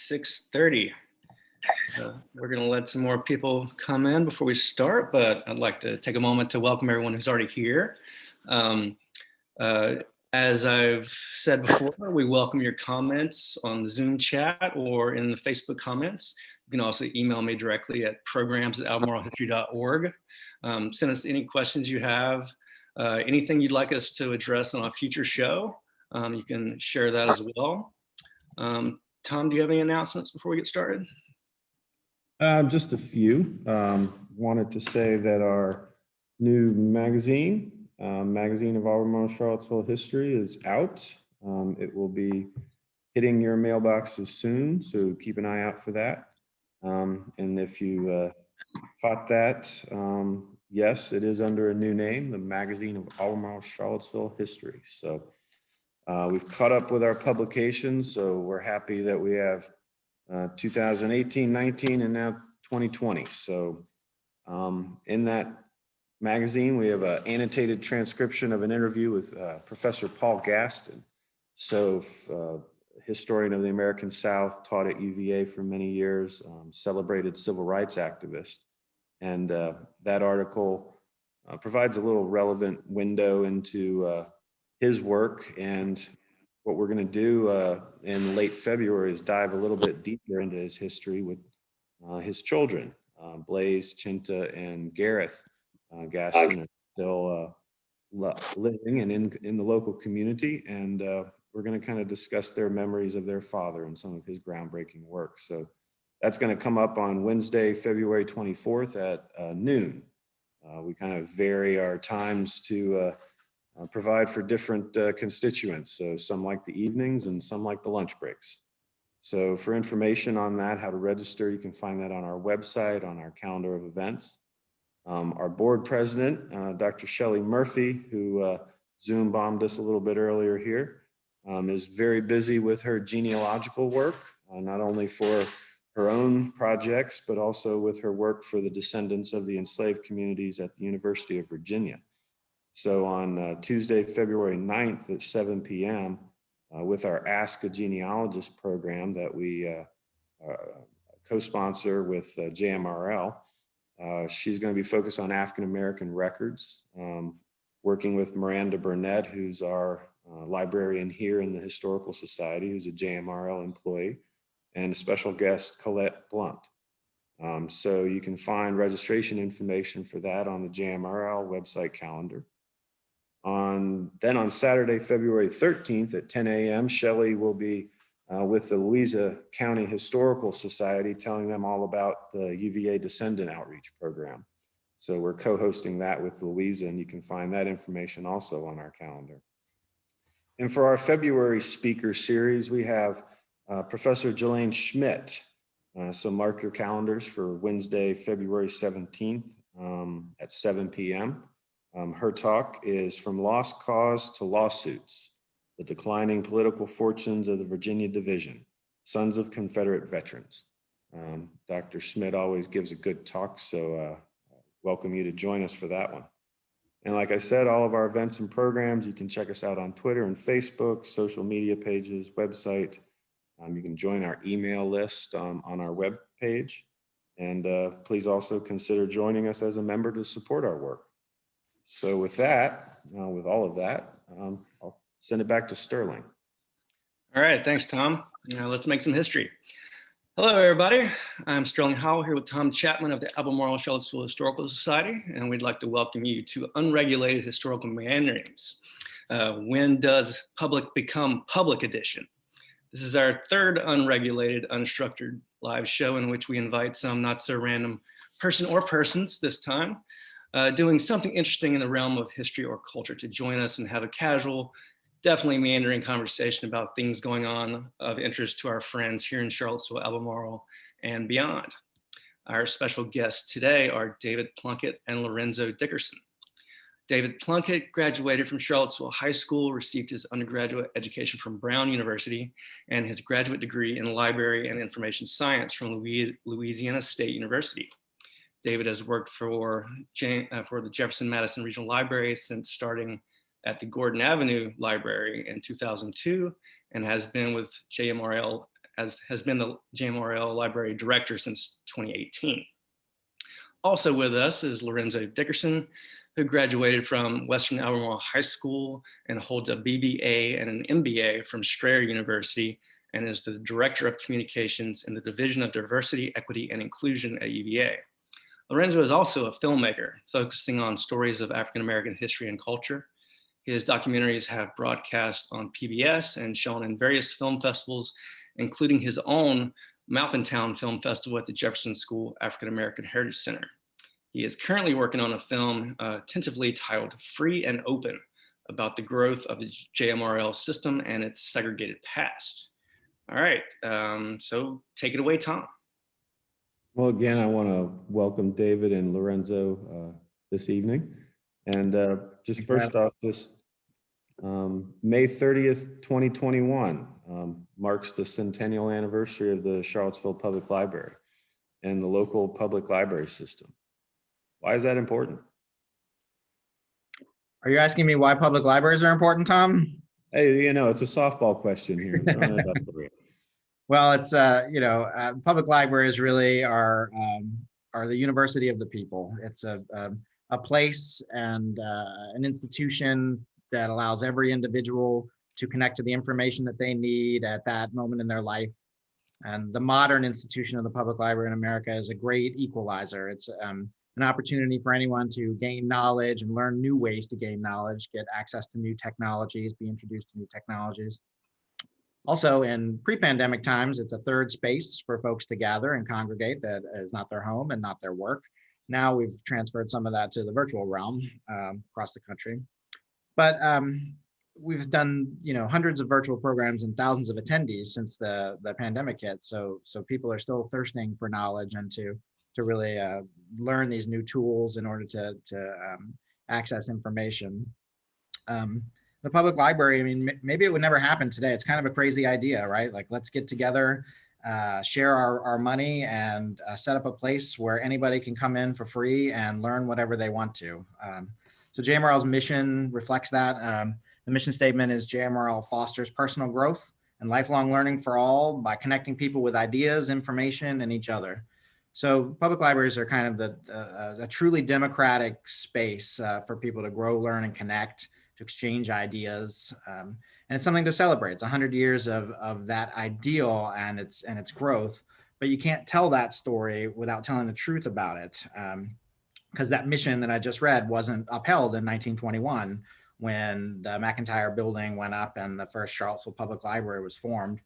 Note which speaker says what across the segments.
Speaker 1: 6:30. We're going to let some more people come in before we start, but I'd like to take a moment to welcome everyone who's already here. As I've said before, we welcome your comments on the Zoom chat or in the Facebook comments. You can also email me directly at programs@albemarlehistory.org. Send us any questions you have, anything you'd like us to address on a future show. You can share that as well. Tom, do you have any announcements before we get started?
Speaker 2: Just a few. Wanted to say that our new magazine of Albemarle Charlottesville history is out. It will be hitting your mailboxes soon, so keep an eye out for that. And if you caught that, yes, it is under a new name, the Magazine of Albemarle Charlottesville History. So we've caught up with our publications, so we're happy that we have 2018, 19, and now 2020. So in that magazine, we have an annotated transcription of an interview with Professor Paul Gaston. So historian of the American South, taught at UVA for many years, celebrated civil rights activist. And that article provides a little relevant window into his work. And what we're going to do in late February is dive a little bit deeper into his history with his children, Blaze, Chinta, and Gareth Gaston, are still living and in the local community. And we're going to kind of discuss their memories of their father and some of his groundbreaking work. So that's going to come up on Wednesday, February 24th at noon. We kind of vary our times to provide for different constituents. So some like the evenings and some like the lunch breaks. So for information on that, how to register, you can find that on our website, on our calendar of events. Our board president, Dr. Shelley Murphy, who Zoom bombed us a little bit earlier here, is very busy with her genealogical work, not only for her own projects, but also with her work for the descendants of the enslaved communities at the University of Virginia. So on Tuesday, February 9th at 7 p.m., with our Ask a Genealogist program that we co-sponsor with JMRL, she's going to be focused on African-American records, working with Miranda Burnett, who's our librarian here in the Historical Society, who's a JMRL employee, and a special guest, Colette Blunt. So you can find registration information for that on the JMRL website calendar. Then on Saturday, February 13th at 10 a.m., Shelley will be with the Louisa County Historical Society, telling them all about the UVA Descendant Outreach Program. So we're co-hosting that with Louisa, and you can find that information also on our calendar. And for our February speaker series, we have Professor Jelaine Schmidt. So mark your calendars for Wednesday, February 17th at 7 p.m. Her talk is From Lost Cause to Lawsuits: The Declining Political Fortunes of the Virginia Division, Sons of Confederate Veterans. Dr. Schmidt always gives a good talk, so welcome you to join us for that one. And like I said, all of our events and programs, you can check us out on Twitter and Facebook, social media pages, website. You can join our email list on our web page. And please also consider joining us as a member to support our work. So with that, with all of that, I'll send it back to Sterling.
Speaker 1: All right, thanks, Tom. Now let's make some history. Hello, everybody. I'm Sterling Howell here with Tom Chapman of the Albemarle Charlottesville Historical Society, and we'd like to welcome you to Unregulated Historical Meanderings. When does public become public edition? This is our third unregulated, unstructured live show in which we invite some not so random person or persons this time, doing something interesting in the realm of history or culture to join us and have a casual, definitely meandering conversation about things going on of interest to our friends here in Charlottesville, Albemarle, and beyond. Our special guests today are David Plunkett and Lorenzo Dickerson. David Plunkett graduated from Charlottesville High School, received his undergraduate education from Brown University, and his graduate degree in Library and Information Science from Louisiana State University. David has worked for the Jefferson Madison Regional Library since starting at the Gordon Avenue Library in 2002, and has been with JMRL has been the JMRL library director since 2018. Also with us is Lorenzo Dickerson, who graduated from Western Albemarle High School and holds a BBA and an MBA from Strayer University, and is the Director of Communications in the Division of Diversity, Equity, and Inclusion at UVA. Lorenzo is also a filmmaker, focusing on stories of African-American history and culture. His documentaries have broadcast on PBS and shown in various film festivals, including his own Malpintown Film Festival at the Jefferson School African-American Heritage Center. He is currently working on a film tentatively titled Free and Open, about the growth of the JMRL system and its segregated past. All right, so take it away, Tom.
Speaker 2: Well, again, I want to welcome David and Lorenzo this evening. And just first off, this May 30th, 2021 marks the centennial anniversary of the Charlottesville Public Library and the local public library system. Why is that important?
Speaker 3: Are you asking me why public libraries are important, Tom?
Speaker 2: Hey, you know, it's a softball question here.
Speaker 3: Well, it's public libraries really are the university of the people. It's a place and an institution that allows every individual to connect to the information that they need at that moment in their life. And the modern institution of the public library in America is a great equalizer. It's an opportunity for anyone to gain knowledge and learn new ways to gain knowledge, get access to new technologies, be introduced to new technologies. Also, in pre-pandemic times, it's a third space for folks to gather and congregate that is not their home and not their work. Now we've transferred some of that to the virtual realm across the country. But we've done, hundreds of virtual programs and thousands of attendees since the pandemic hit. So people are still thirsting for knowledge and to really learn these new tools in order to access information. The public library, I mean, maybe it would never happen today. It's kind of a crazy idea, right? Like, let's get together, share our money, and set up a place where anybody can come in for free and learn whatever they want to. So JMRL's mission reflects that. The mission statement is JMRL fosters personal growth and lifelong learning for all by connecting people with ideas, information, and each other. So public libraries are kind of a truly democratic space for people to grow, learn, and connect, to exchange ideas. And it's something to celebrate. It's 100 years of that ideal and its growth, but you can't tell that story without telling the truth about it. Because that mission that I just read wasn't upheld in 1921 when the McIntire Building went up and the first Charlottesville Public Library was formed.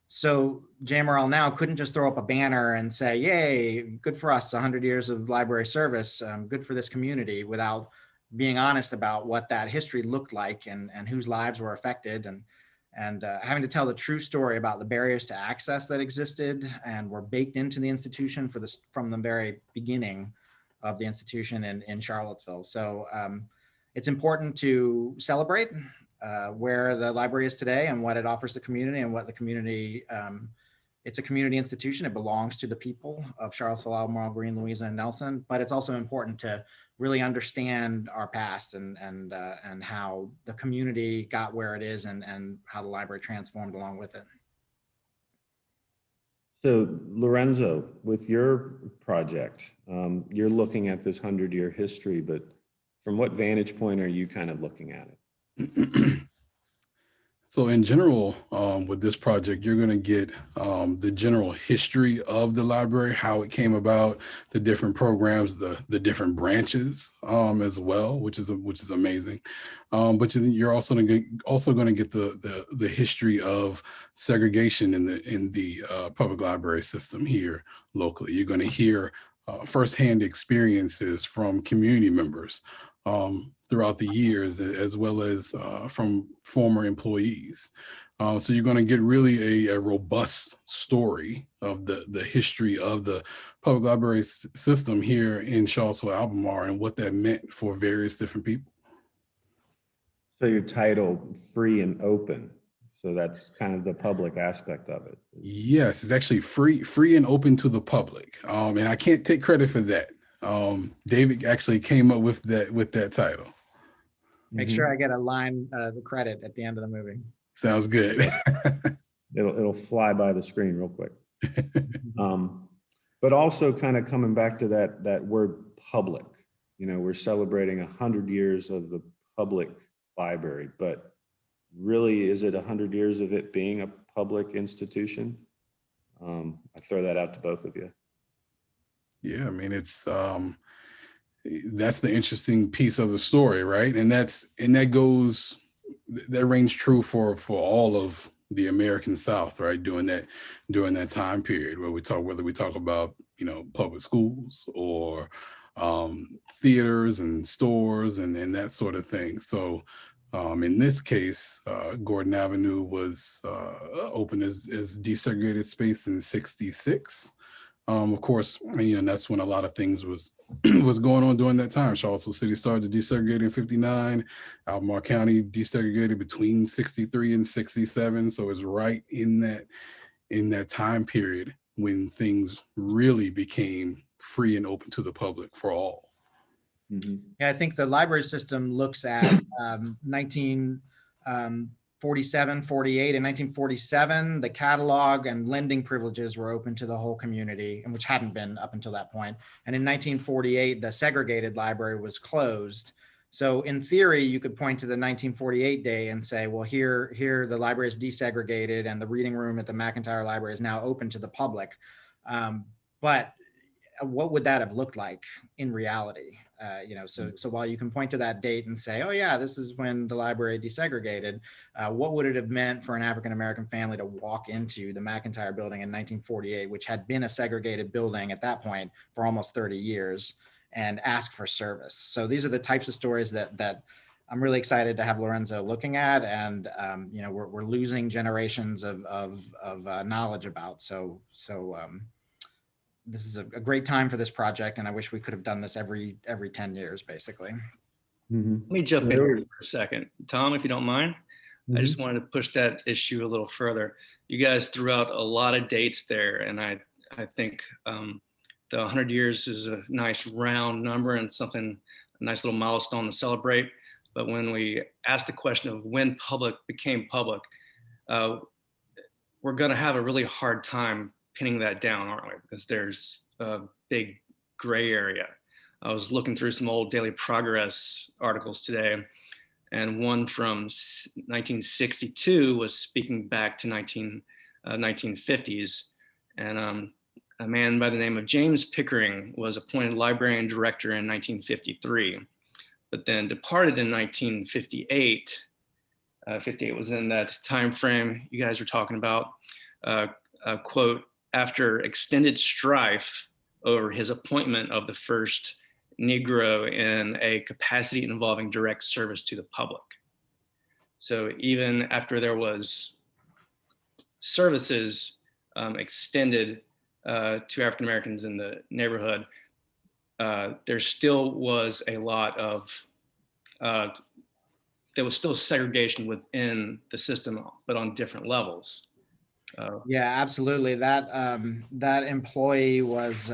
Speaker 3: So JMRL now couldn't just throw up a banner and say, yay, good for us, 100 years of library service, good for this community, without being honest about what that history looked like and whose lives were affected, and having to tell the true story about the barriers to access that existed and were baked into the institution from the very beginning of the institution in Charlottesville. So it's important to celebrate where the library is today and what it offers the community, and what the community, it's a community institution. It belongs to the people of Charlottesville, Albemarle, Greene, Louisa, and Nelson, but it's also important to really understand our past and how the community got where it is and how the library transformed along with it.
Speaker 2: So Lorenzo, with your project, you're looking at this 100-year history, but from what vantage point are you kind of looking at it?
Speaker 4: So in general, with this project, you're going to get the general history of the library, how it came about, the different programs, the different branches as well, which is amazing. But you're also going to get the history of segregation in the public library system here locally. You're going to hear firsthand experiences from community members throughout the years, as well as from former employees. So you're going to get really a robust story of the history of the public library system here in Charlottesville, Albemarle, and what that meant for various different people.
Speaker 2: So your title, Free and Open. So that's kind of the public aspect of it.
Speaker 4: Yes, it's actually free and open to the public. And I can't take credit for that. David actually came up with that title.
Speaker 3: Make sure I get a line, the credit at the end of the movie.
Speaker 4: Sounds good.
Speaker 2: It'll fly by the screen real quick. But also kind of coming back to that word public. You know, we're celebrating 100 years of the public library, but really, is it 100 years of it being a public institution? I throw that out to both of you.
Speaker 4: Yeah, I mean, it's that's the interesting piece of the story, right? And that rings true for all of the American South, right? During that time period whether we talk about, you know, public schools or theaters and stores and that sort of thing. So in this case, Gordon Avenue was opened as desegregated space in '66. Of course, you know, that's when a lot of things was going on during that time. Charlottesville City started to desegregate in '59. Albemarle County desegregated between '63 and '67. So it's right in that time period when things really became free and open to the public for all.
Speaker 2: Mm-hmm.
Speaker 3: Yeah, I think the library system looks at 1947, 48. In 1947, the catalog and lending privileges were open to the whole community, and which hadn't been up until that point. And in 1948, the segregated library was closed. So in theory, you could point to the 1948 day and say, well, here the library is desegregated and the reading room at the McIntire Library is now open to the public. But what would that have looked like in reality? You know, so while you can point to that date and say, oh yeah, this is when the library desegregated, what would it have meant for an African-American family to walk into the McIntire Building in 1948, which had been a segregated building at that point for almost 30 years, and ask for service? So these are the types of stories that I'm really excited to have Lorenzo looking at, and you know, we're losing generations of knowledge about. So this is a great time for this project, and I wish we could have done this every 10 years, basically.
Speaker 2: Mm-hmm.
Speaker 1: Let me jump in here for a second. Tom, if you don't mind,
Speaker 2: Mm-hmm.
Speaker 1: I just wanted to push that issue a little further. You guys threw out a lot of dates there, and I think the 100 years is a nice round number and a nice little milestone to celebrate. But when we ask the question of when public became public, we're going to have a really hard time pinning that down, aren't we? Because there's a big gray area. I was looking through some old Daily Progress articles today, and one from 1962 was speaking back to 1950s. And a man by the name of James Pickering was appointed librarian director in 1953, but then departed in 1958. 58 was in that time frame you guys were talking about. Quote, after extended strife over his appointment of the first Negro in a capacity involving direct service to the public. So even after there was services extended to African Americans in the neighborhood, there still was a lot of, there was still segregation within the system, but on different levels.
Speaker 3: Yeah, absolutely. That employee was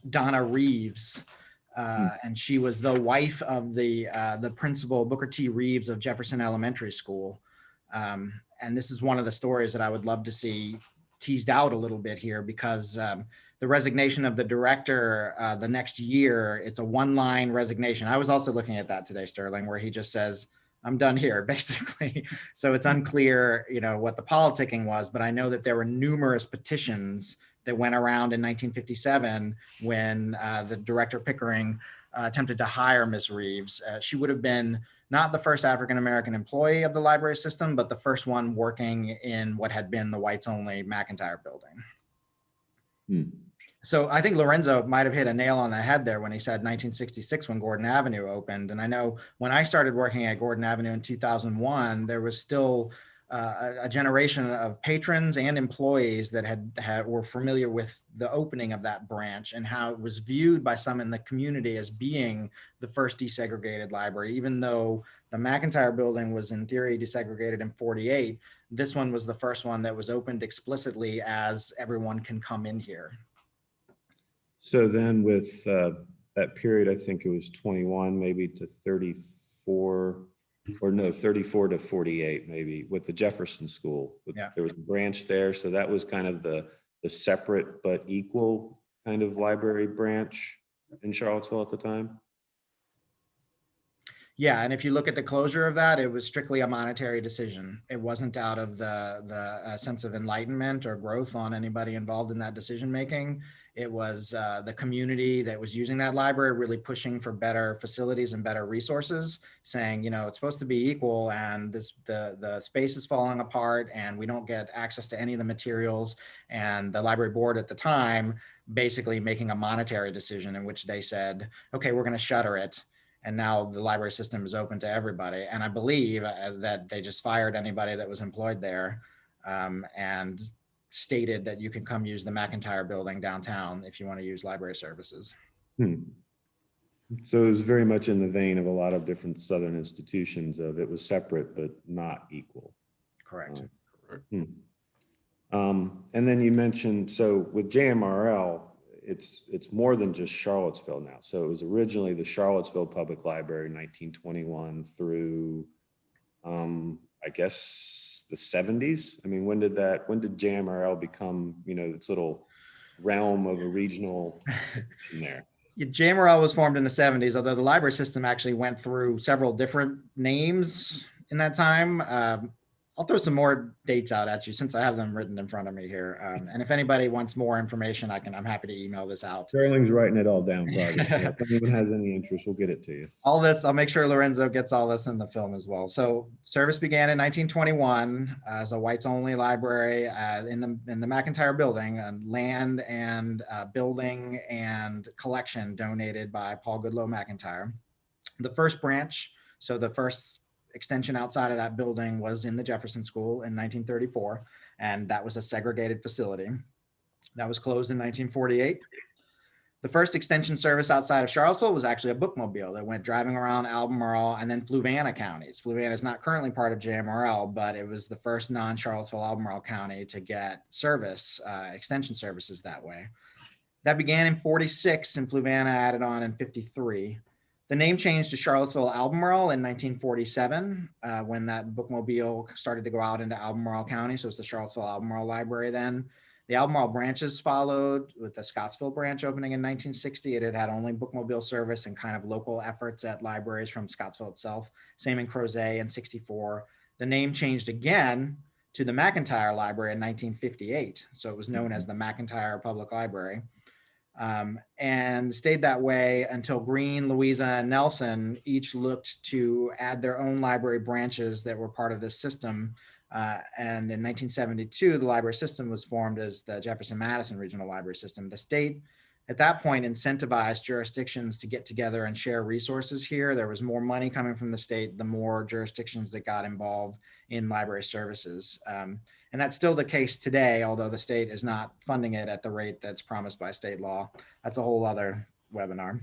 Speaker 3: Donna Reeves, and she was the wife of the principal, Booker T. Reeves of Jefferson Elementary School. And this is one of the stories that I would love to see teased out a little bit here, because the resignation of the director the next year, it's a one-line resignation. I was also looking at that today, Sterling, where he just says, I'm done here, basically. So it's unclear, you know, what the politicking was, but I know that there were numerous petitions that went around in 1957 when the director Pickering attempted to hire Ms. Reeves. She would have been not the first African-American employee of the library system, but the first one working in what had been the whites-only McIntire Building. So I think Lorenzo might have hit a nail on the head there when he said 1966 when Gordon Avenue opened. And I know when I started working at Gordon Avenue in 2001, there was still a generation of patrons and employees that were familiar with the opening of that branch and how it was viewed by some in the community as being the first desegregated library. Even though the McIntire Building was in theory desegregated in 48, this one was the first one that was opened explicitly as everyone can come in here.
Speaker 2: So then with that period, I think it was 21, maybe to 34 or no, 34 to 48, maybe, with the Jefferson School.
Speaker 3: Yeah.
Speaker 2: There was a branch there. So that was kind of the separate but equal kind of library branch in Charlottesville at the time.
Speaker 3: Yeah, and if you look at the closure of that, it was strictly a monetary decision. It wasn't out of the sense of enlightenment or growth on anybody involved in that decision making. It was the community that was using that library really pushing for better facilities and better resources, saying, you know, it's supposed to be equal, and the space is falling apart, and we don't get access to any of the materials. And the library board at the time basically making a monetary decision in which they said, okay, we're going to shutter it. And now the library system is open to everybody. And I believe that they just fired anybody that was employed there, and stated that you can come use the McIntire Building downtown if you want to use library services.
Speaker 2: So it was very much in the vein of a lot of different Southern institutions of it was separate, but not equal.
Speaker 3: Correct.
Speaker 2: And then you mentioned, so with JMRL, it's more than just Charlottesville now. So it was originally the Charlottesville Public Library, 1921 through, I guess, the 70s. I mean, when did JMRL become, you know, its little realm of a regional in there?
Speaker 3: JMRL was formed in the 70s, although the library system actually went through several different names in that time. I'll throw some more dates out at you since I have them written in front of me here. And if anybody wants more information, I'm happy to email this out.
Speaker 2: Sterling's writing it all down, probably. So if anyone has any interest, we'll get it to you.
Speaker 3: All this, I'll make sure Lorenzo gets all this in the film as well. So service began in 1921 as a whites only library in the McIntire Building, land and building and collection donated by Paul Goodloe McIntire. The first branch, so the first extension outside of that building, was in the Jefferson School in 1934, and that was a segregated facility. That was closed in 1948. The first extension service outside of Charlottesville was actually a bookmobile that went driving around Albemarle and then Fluvanna counties. Fluvanna is not currently part of JMRL, but it was the first non-Charlottesville Albemarle county to get service, extension services that way. That began in 46, and Fluvanna added on in 53. The name changed to Charlottesville Albemarle in 1947 when that bookmobile started to go out into Albemarle County. So it's the Charlottesville Albemarle Library then. The Albemarle branches followed, with the Scottsville branch opening in 1960. It had had only bookmobile service and kind of local efforts at libraries from Scottsville itself. Same in Crozet in 64. The name changed again to the McIntire Library in 1958. So it was known as the McIntire Public Library. And stayed that way until Green, Louisa, and Nelson each looked to add their own library branches that were part of this system. And in 1972, the library system was formed as the Jefferson-Madison Regional Library System. The state, at that point, incentivized jurisdictions to get together and share resources here. There was more money coming from the state, the more jurisdictions that got involved in library services. And that's still the case today, although the state is not funding it at the rate that's promised by state law. That's a whole other webinar.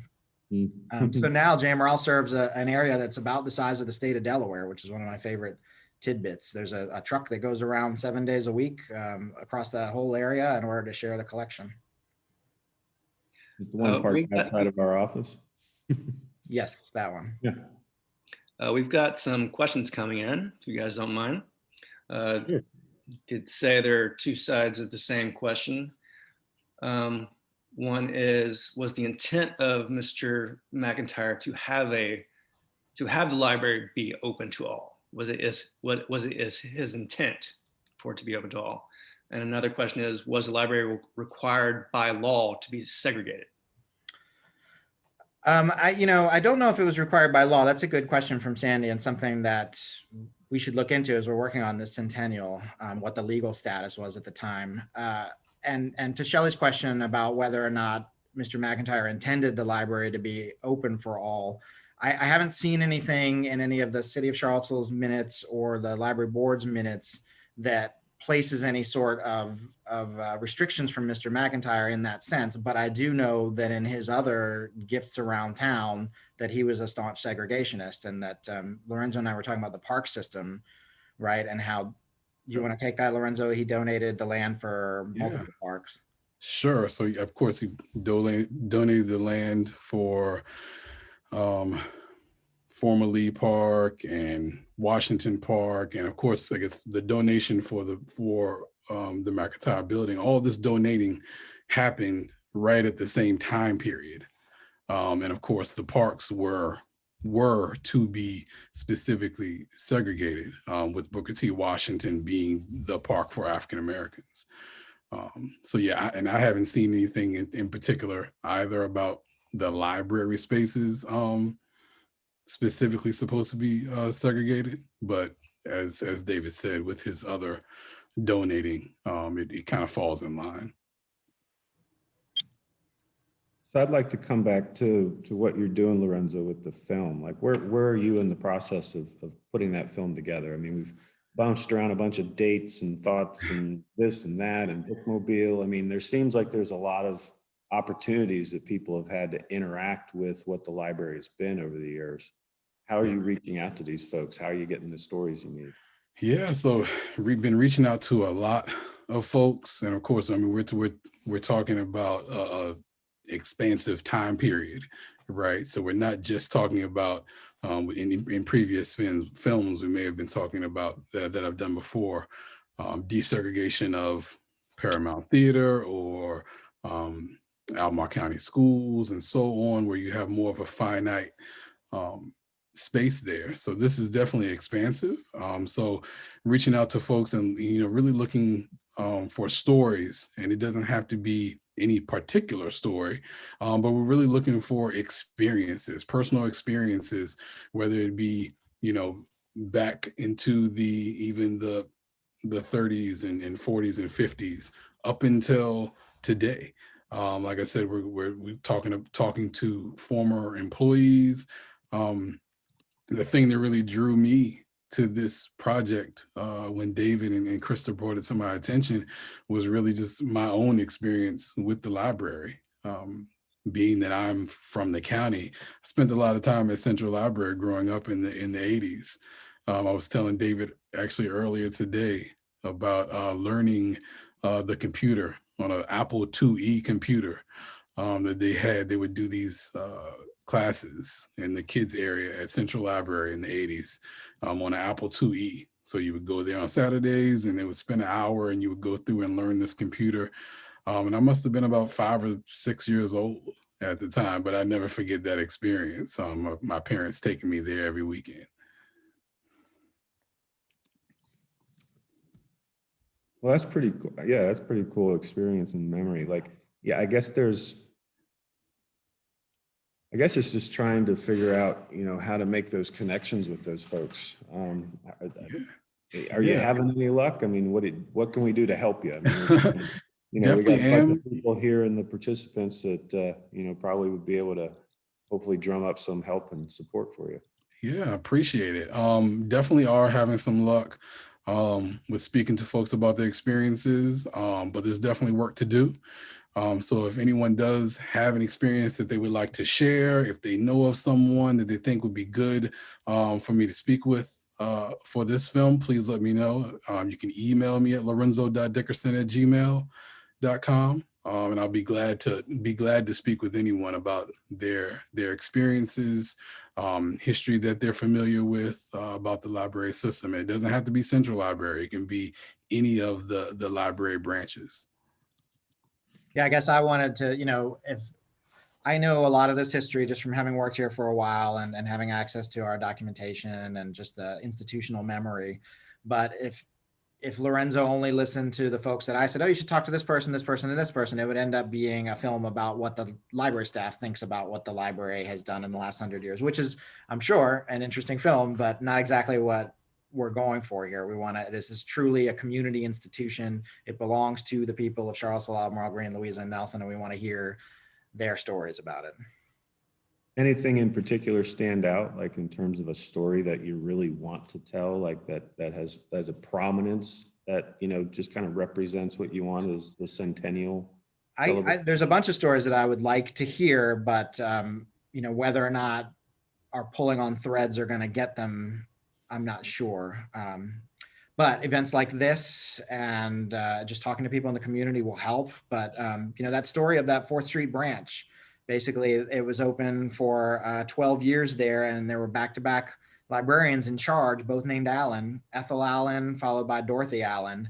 Speaker 3: So now JMRL serves an area that's about the size of the state of Delaware, which is one of my favorite tidbits. There's a truck that goes around 7 days a week across that whole area in order to share the collection.
Speaker 2: The one parked outside of our office.
Speaker 3: Yes, that one.
Speaker 2: Yeah.
Speaker 1: We've got some questions coming in, if you guys don't mind.
Speaker 2: Sure.
Speaker 1: You could say there are two sides of the same question. One is, was the intent of Mr. McIntire to have the library be open to all? Was it his intent for it to be open to all? And another question is, was the library required by law to be segregated?
Speaker 3: I don't know if it was required by law. That's a good question from Sandy, and something that we should look into as we're working on this centennial, what the legal status was at the time. And to Shelley's question about whether or not Mr. McIntire intended the library to be open for all, I haven't seen anything in any of the City of Charlottesville's minutes or the library board's minutes that places any sort of restrictions from Mr. McIntire in that sense. But I do know that in his other gifts around town that he was a staunch segregationist, and that Lorenzo and I were talking about the park system, right? And how, you want to take that, Lorenzo? He donated the land for multiple parks.
Speaker 4: Sure. So of course he donated the land for former Lee Park and Washington Park, and of course, I guess the donation for the McIntire Building. All this donating happened right at the same time period, and of course, the parks were to be specifically segregated, with Booker T. Washington being the park for African Americans. So yeah, and I haven't seen anything in particular either about the library spaces specifically supposed to be segregated, but as David said, with his other donating, it kind of falls in line.
Speaker 2: So I'd like to come back to what you're doing, Lorenzo, with the film. Like, where are you in the process of putting that film together? I mean, we've bounced around a bunch of dates and thoughts and this and that and bookmobile. I mean, there seems like there's a lot of opportunities that people have had to interact with what the library has been over the years. How are you reaching out to these folks? How are you getting the stories you need?
Speaker 4: Yeah, so we've been reaching out to a lot of folks, and of course, I mean, we're talking about a expansive time period, right? So we're not just talking about in previous films we may have been talking about that I've done before, desegregation of Paramount Theater or Albemarle County Schools and so on, where you have more of a finite space there. So this is definitely expansive. So reaching out to folks and really looking for stories, and it doesn't have to be any particular story, but we're really looking for experiences, personal experiences, whether it be back into even the 30s and 40s and 50s up until today. Like I said, we're talking to former employees. The thing that really drew me to this project when David and Krista brought it to my attention was really just my own experience with the library. Being that I'm from the county, I spent a lot of time at Central Library growing up in the 80s. I was telling David actually earlier today about learning the computer on an Apple IIe computer that they had. They would do these classes in the kids area at Central Library in the 80s on an Apple IIe. So you would go there on Saturdays and they would spend an hour and you would go through and learn this computer. And I must have been about 5 or 6 years old at the time, but I never forget that experience. My parents taking me there every weekend.
Speaker 2: Well, that's pretty cool. Yeah, that's pretty cool experience and memory. Like, yeah, I guess it's just trying to figure out, how to make those connections with those folks. Are you having any luck? I mean, what can we do to help you? I mean, we got a bunch of people here and the participants that, probably would be able to hopefully drum up some help and support for you. Yeah,
Speaker 4: I appreciate it. Definitely are having some luck with speaking to folks about their experiences, but there's definitely work to do. So if anyone does have an experience that they would like to share, if they know of someone that they think would be good for me to speak with for this film, please let me know. You can email me at lorenzo.dickerson@gmail.com. And I'll be glad to speak with anyone about their experiences, history that they're familiar with about the library system. It doesn't have to be Central Library. It can be any of the library branches.
Speaker 3: Yeah, I guess I wanted to, if I know a lot of this history just from having worked here for a while and having access to our documentation and just the institutional memory. But if Lorenzo only listened to the folks that I said, oh, you should talk to this person, and this person, it would end up being a film about what the library staff thinks about what the library has done in the last 100 years, which is, I'm sure, an interesting film, but not exactly what we're going for here. This is truly a community institution. It belongs to the people of Charlottesville, Albemarle, Green, Louisa, and Nelson, and we want to hear their stories about it.
Speaker 2: Anything in particular stand out, like in terms of a story that you really want to tell, like that has a prominence that, just kind of represents what you want as the centennial?
Speaker 3: There's a bunch of stories that I would like to hear, but whether or not our pulling on threads are going to get them, I'm not sure. But events like this and just talking to people in the community will help. But, that story of that 4th Street branch basically it was open for 12 years there, and there were back-to-back librarians in charge, both named Allen, Ethel Allen, followed by Dorothy Allen.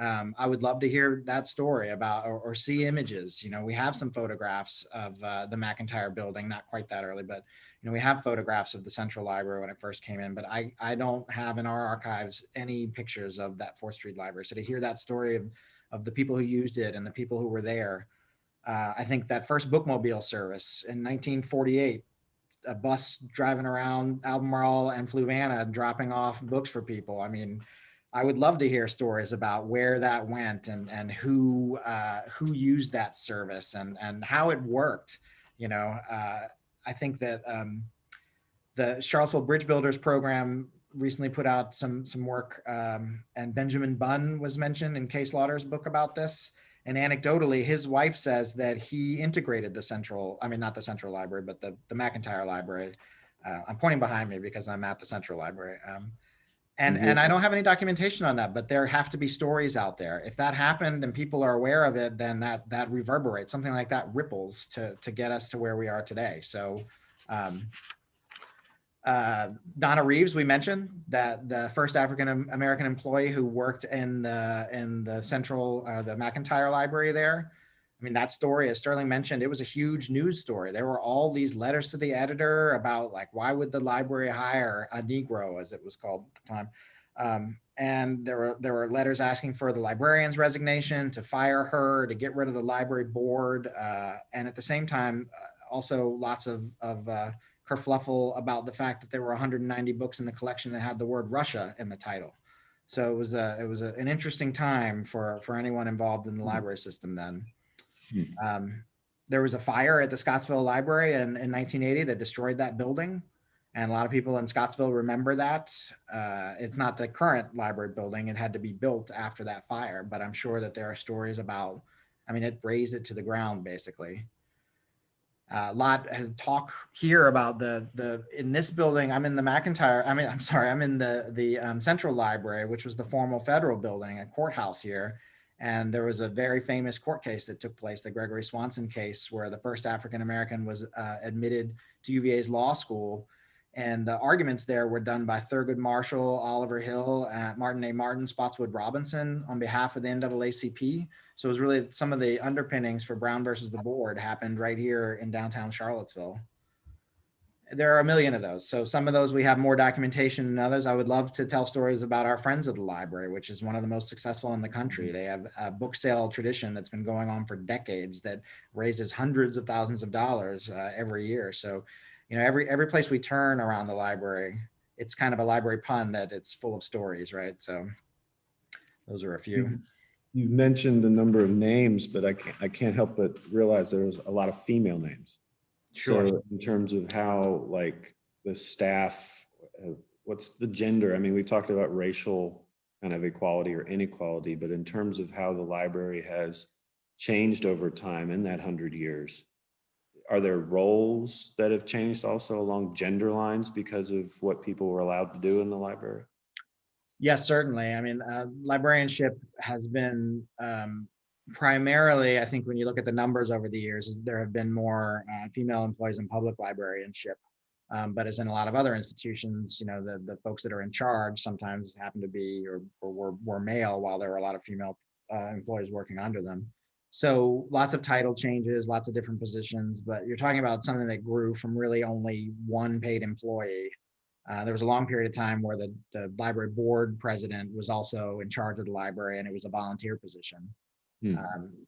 Speaker 3: I would love to hear that story about, or see images. You know, we have some photographs of the McIntire Building, not quite that early, but you know, we have photographs of the Central Library when it first came in, but I don't have in our archives any pictures of that 4th Street Library. So to hear that story of the people who used it and the people who were there, I think that first bookmobile service in 1948, a bus driving around Albemarle and Fluvanna dropping off books for people. I mean, I would love to hear stories about where that went and who used that service and how it worked. You know, I think that the Charlottesville Bridge Builders program recently put out some work, and Benjamin Bunn was mentioned in Case Lauder's book about this. And anecdotally, his wife says that he integrated the central, I mean, not the Central Library, but the McIntire Library. I'm pointing behind me because I'm at the Central Library. And I don't have any documentation on that, but there have to be stories out there. If that happened and people are aware of it, then that reverberates, something like that ripples to get us to where we are today. So Donna Reeves, we mentioned that the first African-American employee who worked in the Central, the McIntire Library there. I mean, that story, as Sterling mentioned, it was a huge news story. There were all these letters to the editor about, like, why would the library hire a Negro, as it was called at the time. And there were letters asking for the librarian's resignation, to fire her, to get rid of the library board. And at the same time, also lots of kerfluffle about the fact that there were 190 books in the collection that had the word Russia in the title. So it was an interesting time for anyone involved in the library system then. There was a fire at the Scottsville Library in 1980 that destroyed that building. And a lot of people in Scottsville remember that. It's not the current library building. It had to be built after that fire, but I'm sure that there are stories about, I mean, it razed it to the ground, basically. A lot has talk here about in this building. I'm in the McIntire, I'm in the Central Library, which was the formal federal building, a courthouse here. And there was a very famous court case that took place, the Gregory Swanson case, where the first African-American was admitted to UVA's law school. And the arguments there were done by Thurgood Marshall, Oliver Hill, Martin A. Martin, Spotswood Robinson on behalf of the NAACP. So it was really some of the underpinnings for Brown versus the board happened right here in downtown Charlottesville. There are a million of those. So some of those we have more documentation than others. I would love to tell stories about our Friends of the Library, which is one of the most successful in the country. They have a book sale tradition that's been going on for decades that raises hundreds of thousands of dollars every year. So, you know, every place we turn around the library, it's kind of a library pun that it's full of stories, right? So those are a few.
Speaker 2: You've mentioned a number of names, but I can't help but realize there was a lot of female names.
Speaker 3: Sure.
Speaker 2: So in terms of how, like, the staff, what's the gender? I mean, we talked about racial kind of equality or inequality, but in terms of how the library has changed over time in that 100 years, are there roles that have changed also along gender lines because of what people were allowed to do in the library?
Speaker 3: Yes, certainly. I mean, librarianship has been primarily, I think when you look at the numbers over the years, there have been more female employees in public librarianship. But as in a lot of other institutions, you know, the folks that are in charge sometimes happen to be or were male, while there were a lot of female employees working under them. So lots of title changes, lots of different positions, but you're talking about something that grew from really only one paid employee. There was a long period of time where the library board president was also in charge of the library, and it was a volunteer position.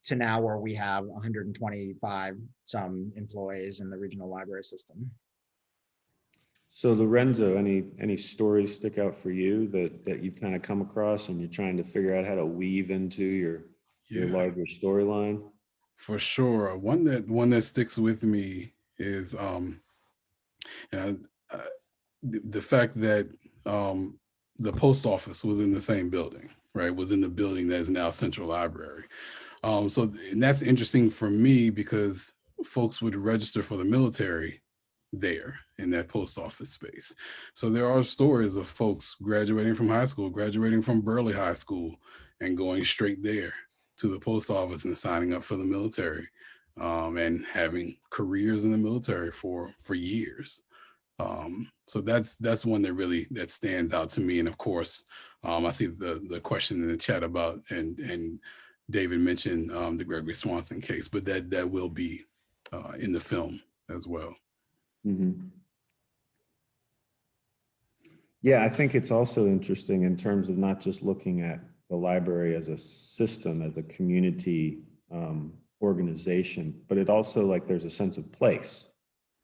Speaker 3: To now where we have 125 some employees in the regional library system.
Speaker 2: So Lorenzo, any stories stick out for you that you've kind of come across and you're trying to figure out how to weave into your larger storyline?
Speaker 4: For sure. One that sticks with me is the fact that the post office was in the same building, right? Was in the building that is now Central Library. And that's interesting for me because folks would register for the military there in that post office space. So there are stories of folks graduating from high school, graduating from Burley High School, and going straight there to the post office and signing up for the military and having careers in the military for years. So that's one that stands out to me. And of course, I see the question in the chat about, and David mentioned the Gregory Swanson case, but that will be in the film as well.
Speaker 2: Mm-hmm. Yeah, I think it's also interesting in terms of not just looking at the library as a system, as a community organization, but it also, like, there's a sense of place.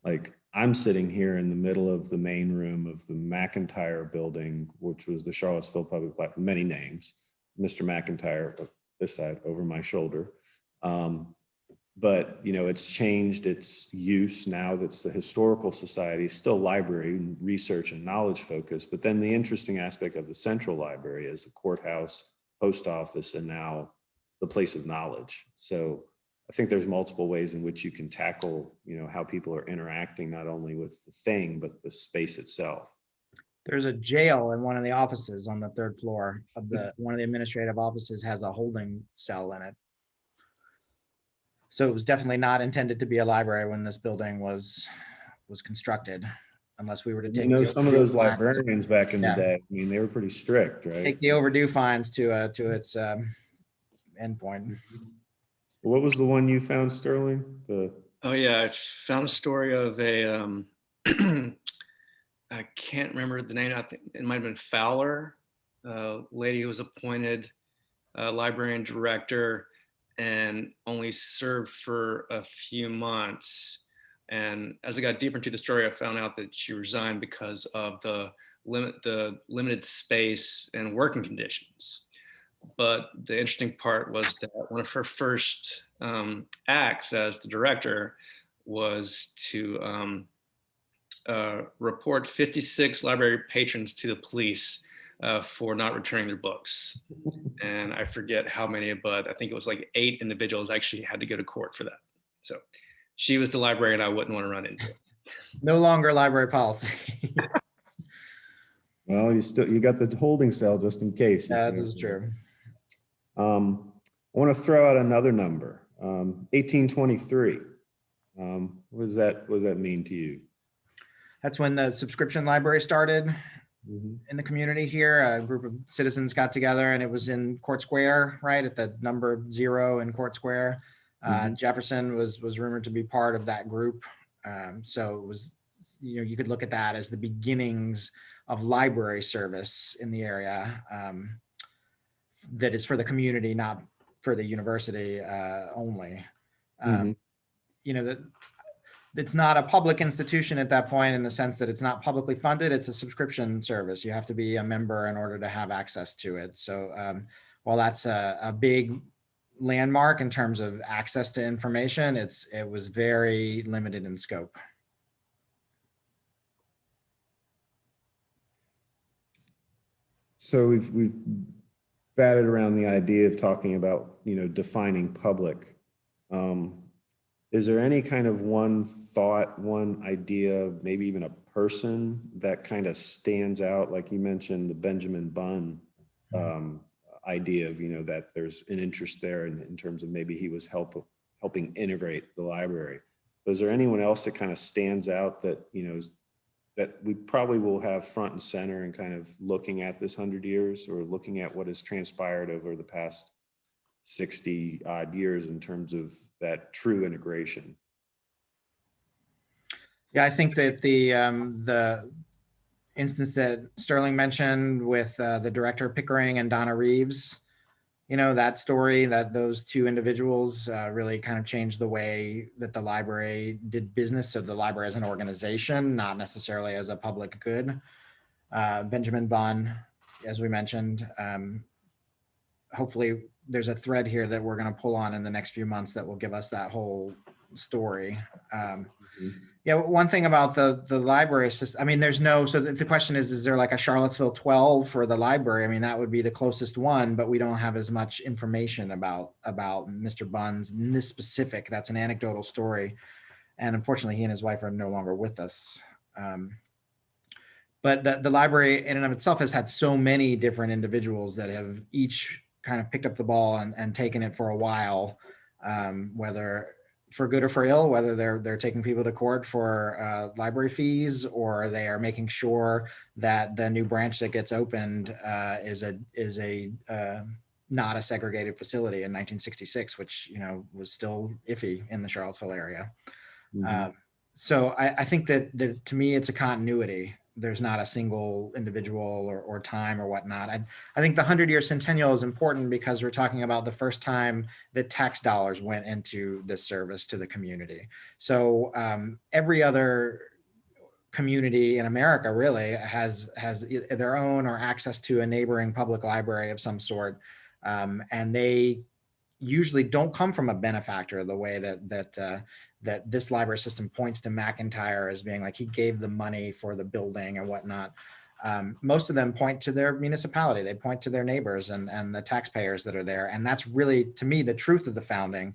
Speaker 2: Like, I'm sitting here in the middle of the main room of the McIntire Building, which was the Charlottesville Public Library, many names, Mr. McIntire, this side over my shoulder. But, you know, it's changed its use now. That's the Historical Society, still library and research and knowledge focused. But then the interesting aspect of the Central Library is the courthouse, post office, and now the place of knowledge. So I think there's multiple ways in which you can tackle, you know, how people are interacting, not only with the thing, but the space itself.
Speaker 3: There's a jail in one of the offices on the 3rd floor of one of the administrative offices has a holding cell in it. So it was definitely not intended to be a library when this building was constructed, unless we were to take,
Speaker 2: you know, some of those librarians back in the day, I mean, they were pretty strict, right?
Speaker 3: Take the overdue fines to its endpoint.
Speaker 2: What was the one you found, Sterling?
Speaker 1: Oh yeah, I found a story of a I can't remember the name. I think it might have been Fowler, lady who was appointed librarian director and only served for a few months. And as I got deeper into the story, I found out that she resigned because of the limited space and working conditions. But the interesting part was that one of her first acts as the director was to report 56 library patrons to the police for not returning their books. And I forget how many, but I think it was like 8 individuals actually had to go to court for that. So she was the librarian I wouldn't want to run into.
Speaker 3: No longer library policy.
Speaker 2: Well, you got the holding cell just in case.
Speaker 3: Yeah, this is true.
Speaker 2: I want to throw out another number, 1823. What does that mean to you?
Speaker 3: That's when the subscription library started in the community here. A group of citizens got together, and it was in Court Square, right at the number 0 in Court Square. Jefferson was rumored to be part of that group. So it was, you know, you could look at that as the beginnings of library service in the area. That is for the community, not for the university only. You know, that it's not a public institution at that point, in the sense that it's not publicly funded. It's a subscription service. You have to be a member in order to have access to it. So while that's a big landmark in terms of access to information, it was very limited in scope.
Speaker 2: So we've batted around the idea of talking about, you know, defining public. Is there any kind of one thought, one idea, maybe even a person that kind of stands out? Like you mentioned the Benjamin Bunn idea of, you know, that there's an interest there in terms of maybe he was helping integrate the library. But is there anyone else that kind of stands out that, you know, that we probably will have front and center and kind of looking at this 100 years, or looking at what has transpired over the past 60 odd years in terms of that true integration?
Speaker 3: Yeah, I think that the instance that Sterling mentioned with the director Pickering and Donna Reeves, you know, that story, that those 2 individuals really kind of changed the way that the library did business. So the library as an organization, not necessarily as a public good. Benjamin Bunn, as we mentioned, hopefully there's a thread here that we're going to pull on in the next few months that will give us that whole story. Yeah, one thing about the library system, I mean, there's no, so the question is there like a Charlottesville 12 for the library? I mean, that would be the closest one, but we don't have as much information about Mr. Bunn's in this specific. That's an anecdotal story. And unfortunately, he and his wife are no longer with us. But the library in and of itself has had so many different individuals that have each kind of picked up the ball and taken it for a while, whether for good or for ill, whether they're taking people to court for library fees, or they are making sure that the new branch that gets opened is a not a segregated facility in 1966, which was still iffy in the Charlottesville area. So I think that to me, it's a continuity. There's not a single individual or time or whatnot. I think the 100-year centennial is important because we're talking about the first time that tax dollars went into this service to the community. So every other community in America really has their own or access to a neighboring public library of some sort. And they usually don't come from a benefactor the way that this library system points to McIntire as being like he gave the money for the building and whatnot. Most of them point to their municipality. They point to their neighbors and the taxpayers that are there. And that's really, to me, the truth of the founding.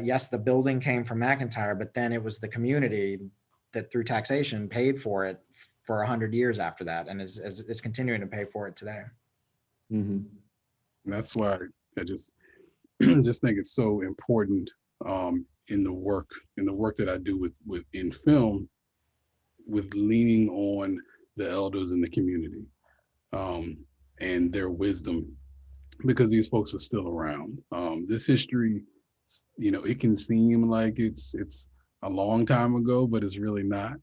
Speaker 3: Yes, the building came from McIntire, but then it was the community that through taxation paid for it for 100 years after that, and is continuing to pay for it today.
Speaker 4: And that's why I just think it's so important in the work that I do with in film, with leaning on the elders in the community and their wisdom, because these folks are still around. This history, it can seem like it's a long time ago, but it's really not.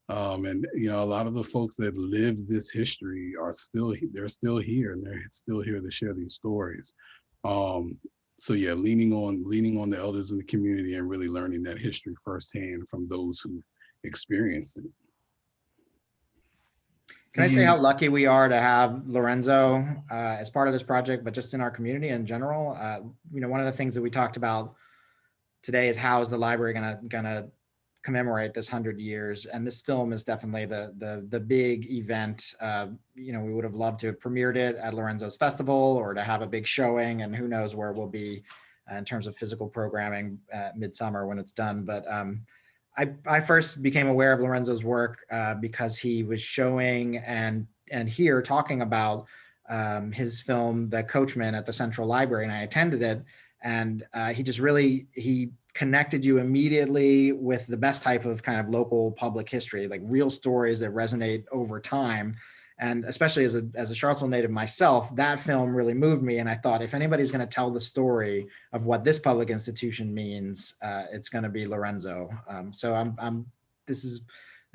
Speaker 4: And a lot of the folks that lived this history they're still here, and they're still here to share these stories. So yeah, leaning on the elders in the community and really learning that history firsthand from those who experienced it.
Speaker 3: Can I say how lucky we are to have Lorenzo as part of this project, but just in our community in general? One of the things that we talked about today is how is the library gonna commemorate this 100 years, and this film is definitely the big event. We would have loved to have premiered it at Lorenzo's festival or to have a big showing, and who knows where we'll be in terms of physical programming midsummer when it's done. But I first became aware of Lorenzo's work because he was showing and here talking about his film, The Coachman, at the Central Library, and I attended it. And he connected you immediately with the best type of kind of local public history, like real stories that resonate over time. And especially as a Charlottesville native myself, that film really moved me. And I thought, if anybody's going to tell the story of what this public institution means, it's going to be Lorenzo. So this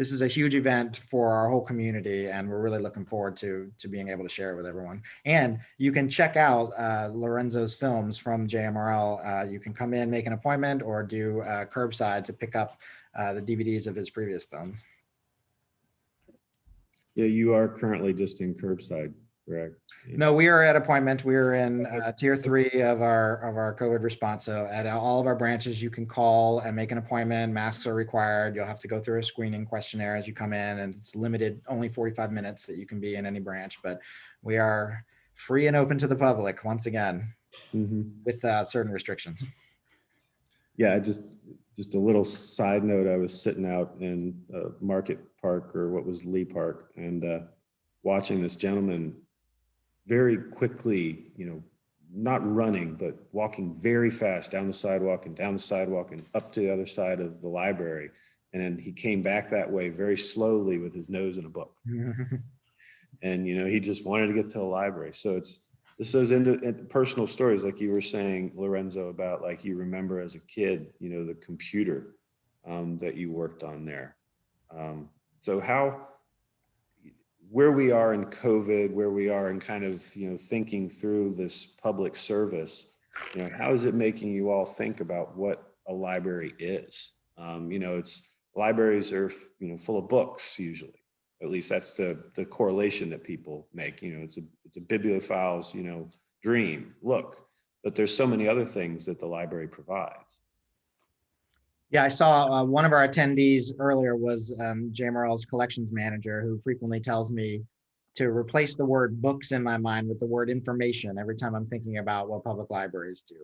Speaker 3: is a huge event for our whole community, and we're really looking forward to being able to share it with everyone. And you can check out Lorenzo's films from JMRL. You can come in, make an appointment, or do curbside to pick up the DVDs of his previous films.
Speaker 2: Yeah, you are currently just in curbside, correct?
Speaker 3: No, we are at appointment. We are in tier 3 of our COVID response. So at all of our branches, you can call and make an appointment. Masks are required. You'll have to go through a screening questionnaire as you come in, and it's limited, only 45 minutes that you can be in any branch. But we are free and open to the public once again, with certain restrictions.
Speaker 2: Yeah, just a little side note. I was sitting out in Market Park, or what was Lee Park, and watching this gentleman very quickly, not running, but walking very fast down the sidewalk and up to the other side of the library. And then he came back that way very slowly with his nose in a book. And, he just wanted to get to the library. So it's those personal stories, like you were saying, Lorenzo, about like you remember as a kid, the computer that you worked on there. So where we are in COVID, where we are in kind of, thinking through this public service, how is it making you all think about what a library is? Libraries are, full of books usually. At least that's the correlation that people make. It's a bibliophile's, dream, look, but there's so many other things that the library provides.
Speaker 3: Yeah, I saw one of our attendees earlier was JMRL's collections manager, who frequently tells me to replace the word books in my mind with the word information every time I'm thinking about what public libraries do.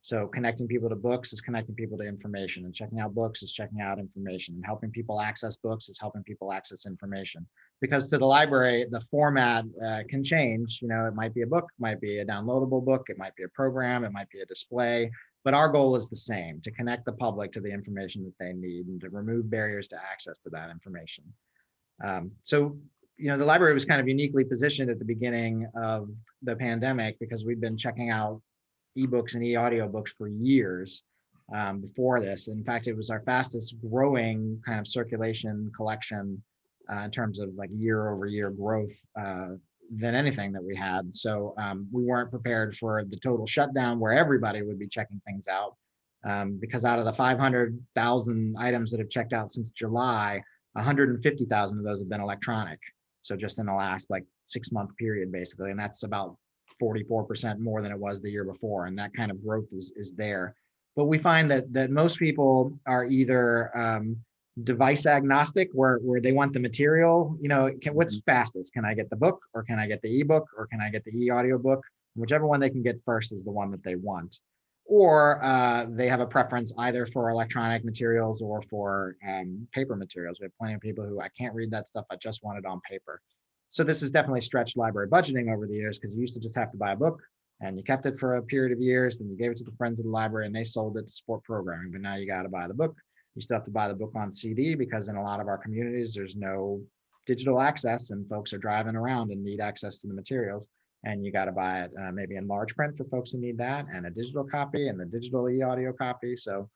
Speaker 3: So connecting people to books is connecting people to information, and checking out books is checking out information, and helping people access books is helping people access information. Because to the library, the format can change. It might be a book, might be a downloadable book, it might be a program, it might be a display. But our goal is the same, to connect the public to the information that they need and to remove barriers to access to that information. So, the library was kind of uniquely positioned at the beginning of the pandemic because we've been checking out ebooks and e-audiobooks for years before this. In fact, it was our fastest growing kind of circulation collection in terms of like year over year growth than anything that we had. So we weren't prepared for the total shutdown where everybody would be checking things out because out of the 500,000 items that have checked out since July, 150,000 of those have been electronic. So just in the last like 6-month period, basically, and that's about 44% more than it was the year before. And that kind of growth is there. But we find that most people are either device agnostic, where they want the material, what's fastest? Can I get the book, or can I get the ebook, or can I get the e-audiobook? Whichever one they can get first is the one that they want. Or they have a preference either for electronic materials or for paper materials. We have plenty of people who, I can't read that stuff, I just want it on paper. So this has definitely stretched library budgeting over the years, because you used to just have to buy a book and you kept it for a period of years, then you gave it to the friends of the library and they sold it to support programming. But now you got to buy the book. You still have to buy the book on CD because in a lot of our communities, there's no digital access and folks are driving around and need access to the materials. And you got to buy it maybe in large print for folks who need that, and a digital copy and the digital e-audio copy. So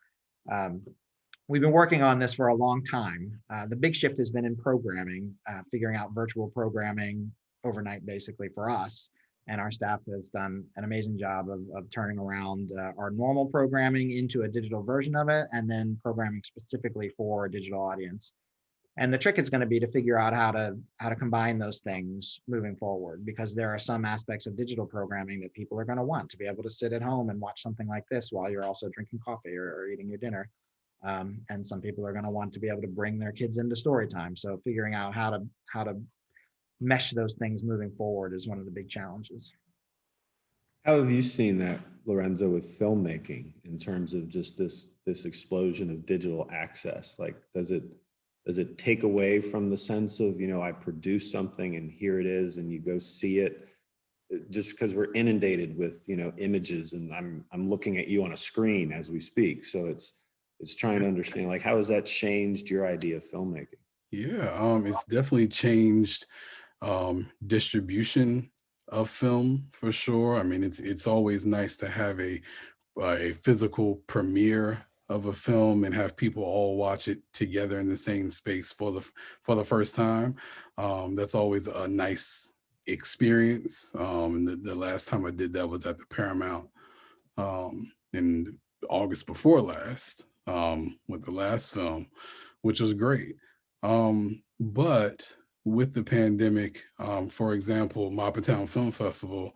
Speaker 3: we've been working on this for a long time. The big shift has been in programming, figuring out virtual programming overnight, basically, for us. And our staff has done an amazing job of turning around our normal programming into a digital version of it, and then programming specifically for a digital audience. And the trick is going to be to figure out how to combine those things moving forward, because there are some aspects of digital programming that people are going to want to be able to sit at home and watch something like this while you're also drinking coffee or eating your dinner. And some people are going to want to be able to bring their kids into story time. So figuring out how to mesh those things moving forward is one of the big challenges.
Speaker 2: How have you seen that, Lorenzo, with filmmaking in terms of just this explosion of digital access? Like, does it take away from the sense of, I produce something and here it is and you go see it, just because we're inundated with, images, and I'm looking at you on a screen as we speak. So it's trying to understand, like, how has that changed your idea of filmmaking?
Speaker 4: Yeah, it's definitely changed distribution of film for sure. I mean, it's always nice to have a physical premiere of a film and have people all watch it together in the same space for the first time. That's always a nice experience. The last time I did that was at the Paramount in August before last with the last film, which was great. But with the pandemic, for example, Town Film Festival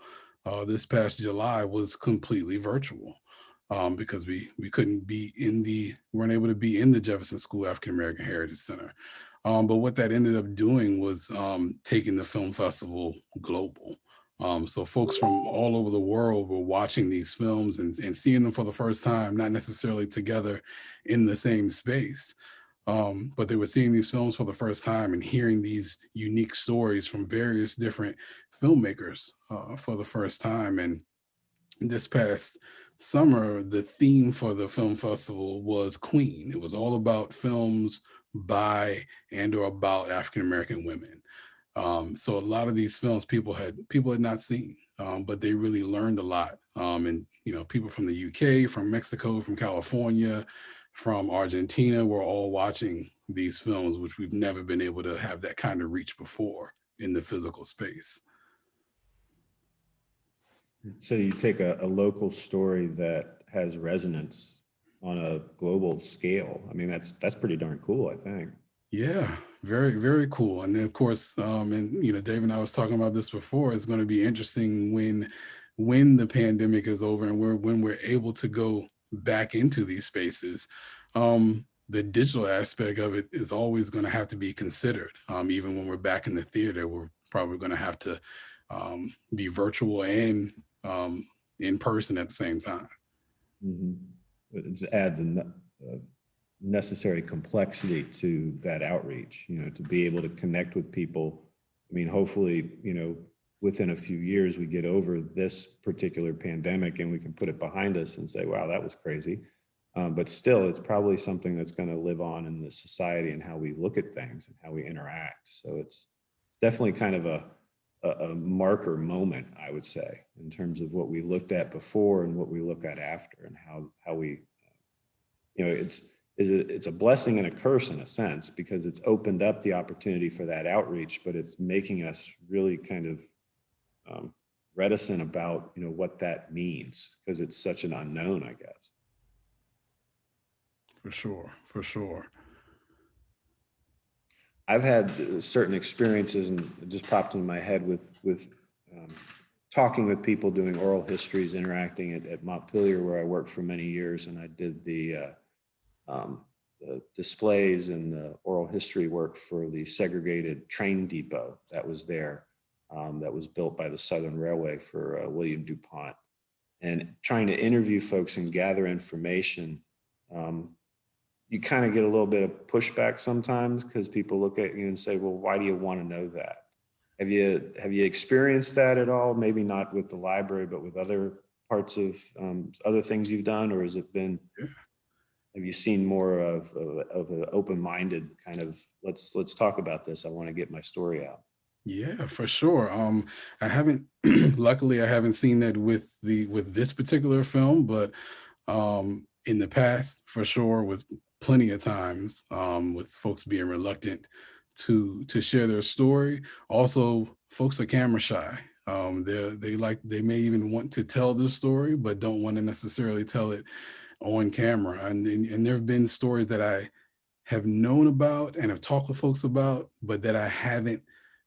Speaker 4: this past July was completely virtual. Because we weren't able to be in the Jefferson School African American Heritage Center. But what that ended up doing was taking the film festival global. So folks from all over the world were watching these films and seeing them for the first time, not necessarily together in the same space, but they were seeing these films for the first time and hearing these unique stories from various different filmmakers for the first time. And this past summer, the theme for the film festival was Queen. It was all about films by and or about African American women. So a lot of these films people had not seen, but they really learned a lot. And people from the UK, from Mexico, from California, from Argentina were all watching these films, which we've never been able to have that kind of reach before in the physical space.
Speaker 2: So you take a local story that has resonance on a global scale. I mean, that's pretty darn cool, I think.
Speaker 4: Yeah, very, very cool. And then of course, Dave and I was talking about this before, it's going to be interesting when the pandemic is over and when we're able to go back into these spaces. The digital aspect of it is always going to have to be considered. Even when we're back in the theater, we're probably going to have to be virtual and in person at the same time.
Speaker 2: Mm-hmm. It adds a necessary complexity to that outreach, to be able to connect with people. I mean, hopefully, within a few years, we get over this particular pandemic and we can put it behind us and say, wow, that was crazy. But still, it's probably something that's going to live on in the society and how we look at things and how we interact. So it's definitely kind of a marker moment, I would say, in terms of what we looked at before and what we look at after, and how we, it's a blessing and a curse in a sense, because it's opened up the opportunity for that outreach, but it's making us really kind of reticent about, what that means, because it's such an unknown, I guess.
Speaker 4: For sure, for sure.
Speaker 2: I've had certain experiences, and it just popped into my head with talking with people, doing oral histories, interacting at Montpelier, where I worked for many years, and I did the displays and the oral history work for the segregated train depot that was there, that was built by the Southern Railway for William DuPont. And trying to interview folks and gather information, you kind of get a little bit of pushback sometimes, because people look at you and say, well, why do you want to know that? Have you experienced that at all? Maybe not with the library, but with other parts of other things you've done, or has it been, have you seen more of an open-minded kind of, let's talk about this, I want to get my story out?
Speaker 4: Yeah, for sure. I haven't, luckily I haven't seen that with this particular film, but in the past, for sure, with plenty of times, with folks being reluctant to share their story. Also, folks are camera shy. They may even want to tell their story, but don't want to necessarily tell it on camera. And there have been stories that I have known about and have talked with folks about, but that I haven't.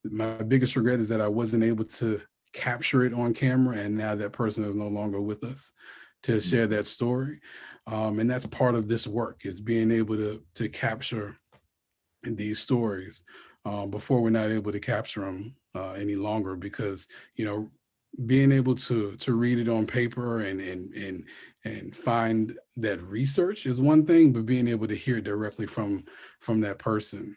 Speaker 4: My biggest regret is that I wasn't able to capture it on camera, and now that person is no longer with us to share that story. And that's part of this work, is being able to capture these stories before we're not able to capture them any longer, because, being able to read it on paper and find that research is one thing, but being able to hear it directly from that person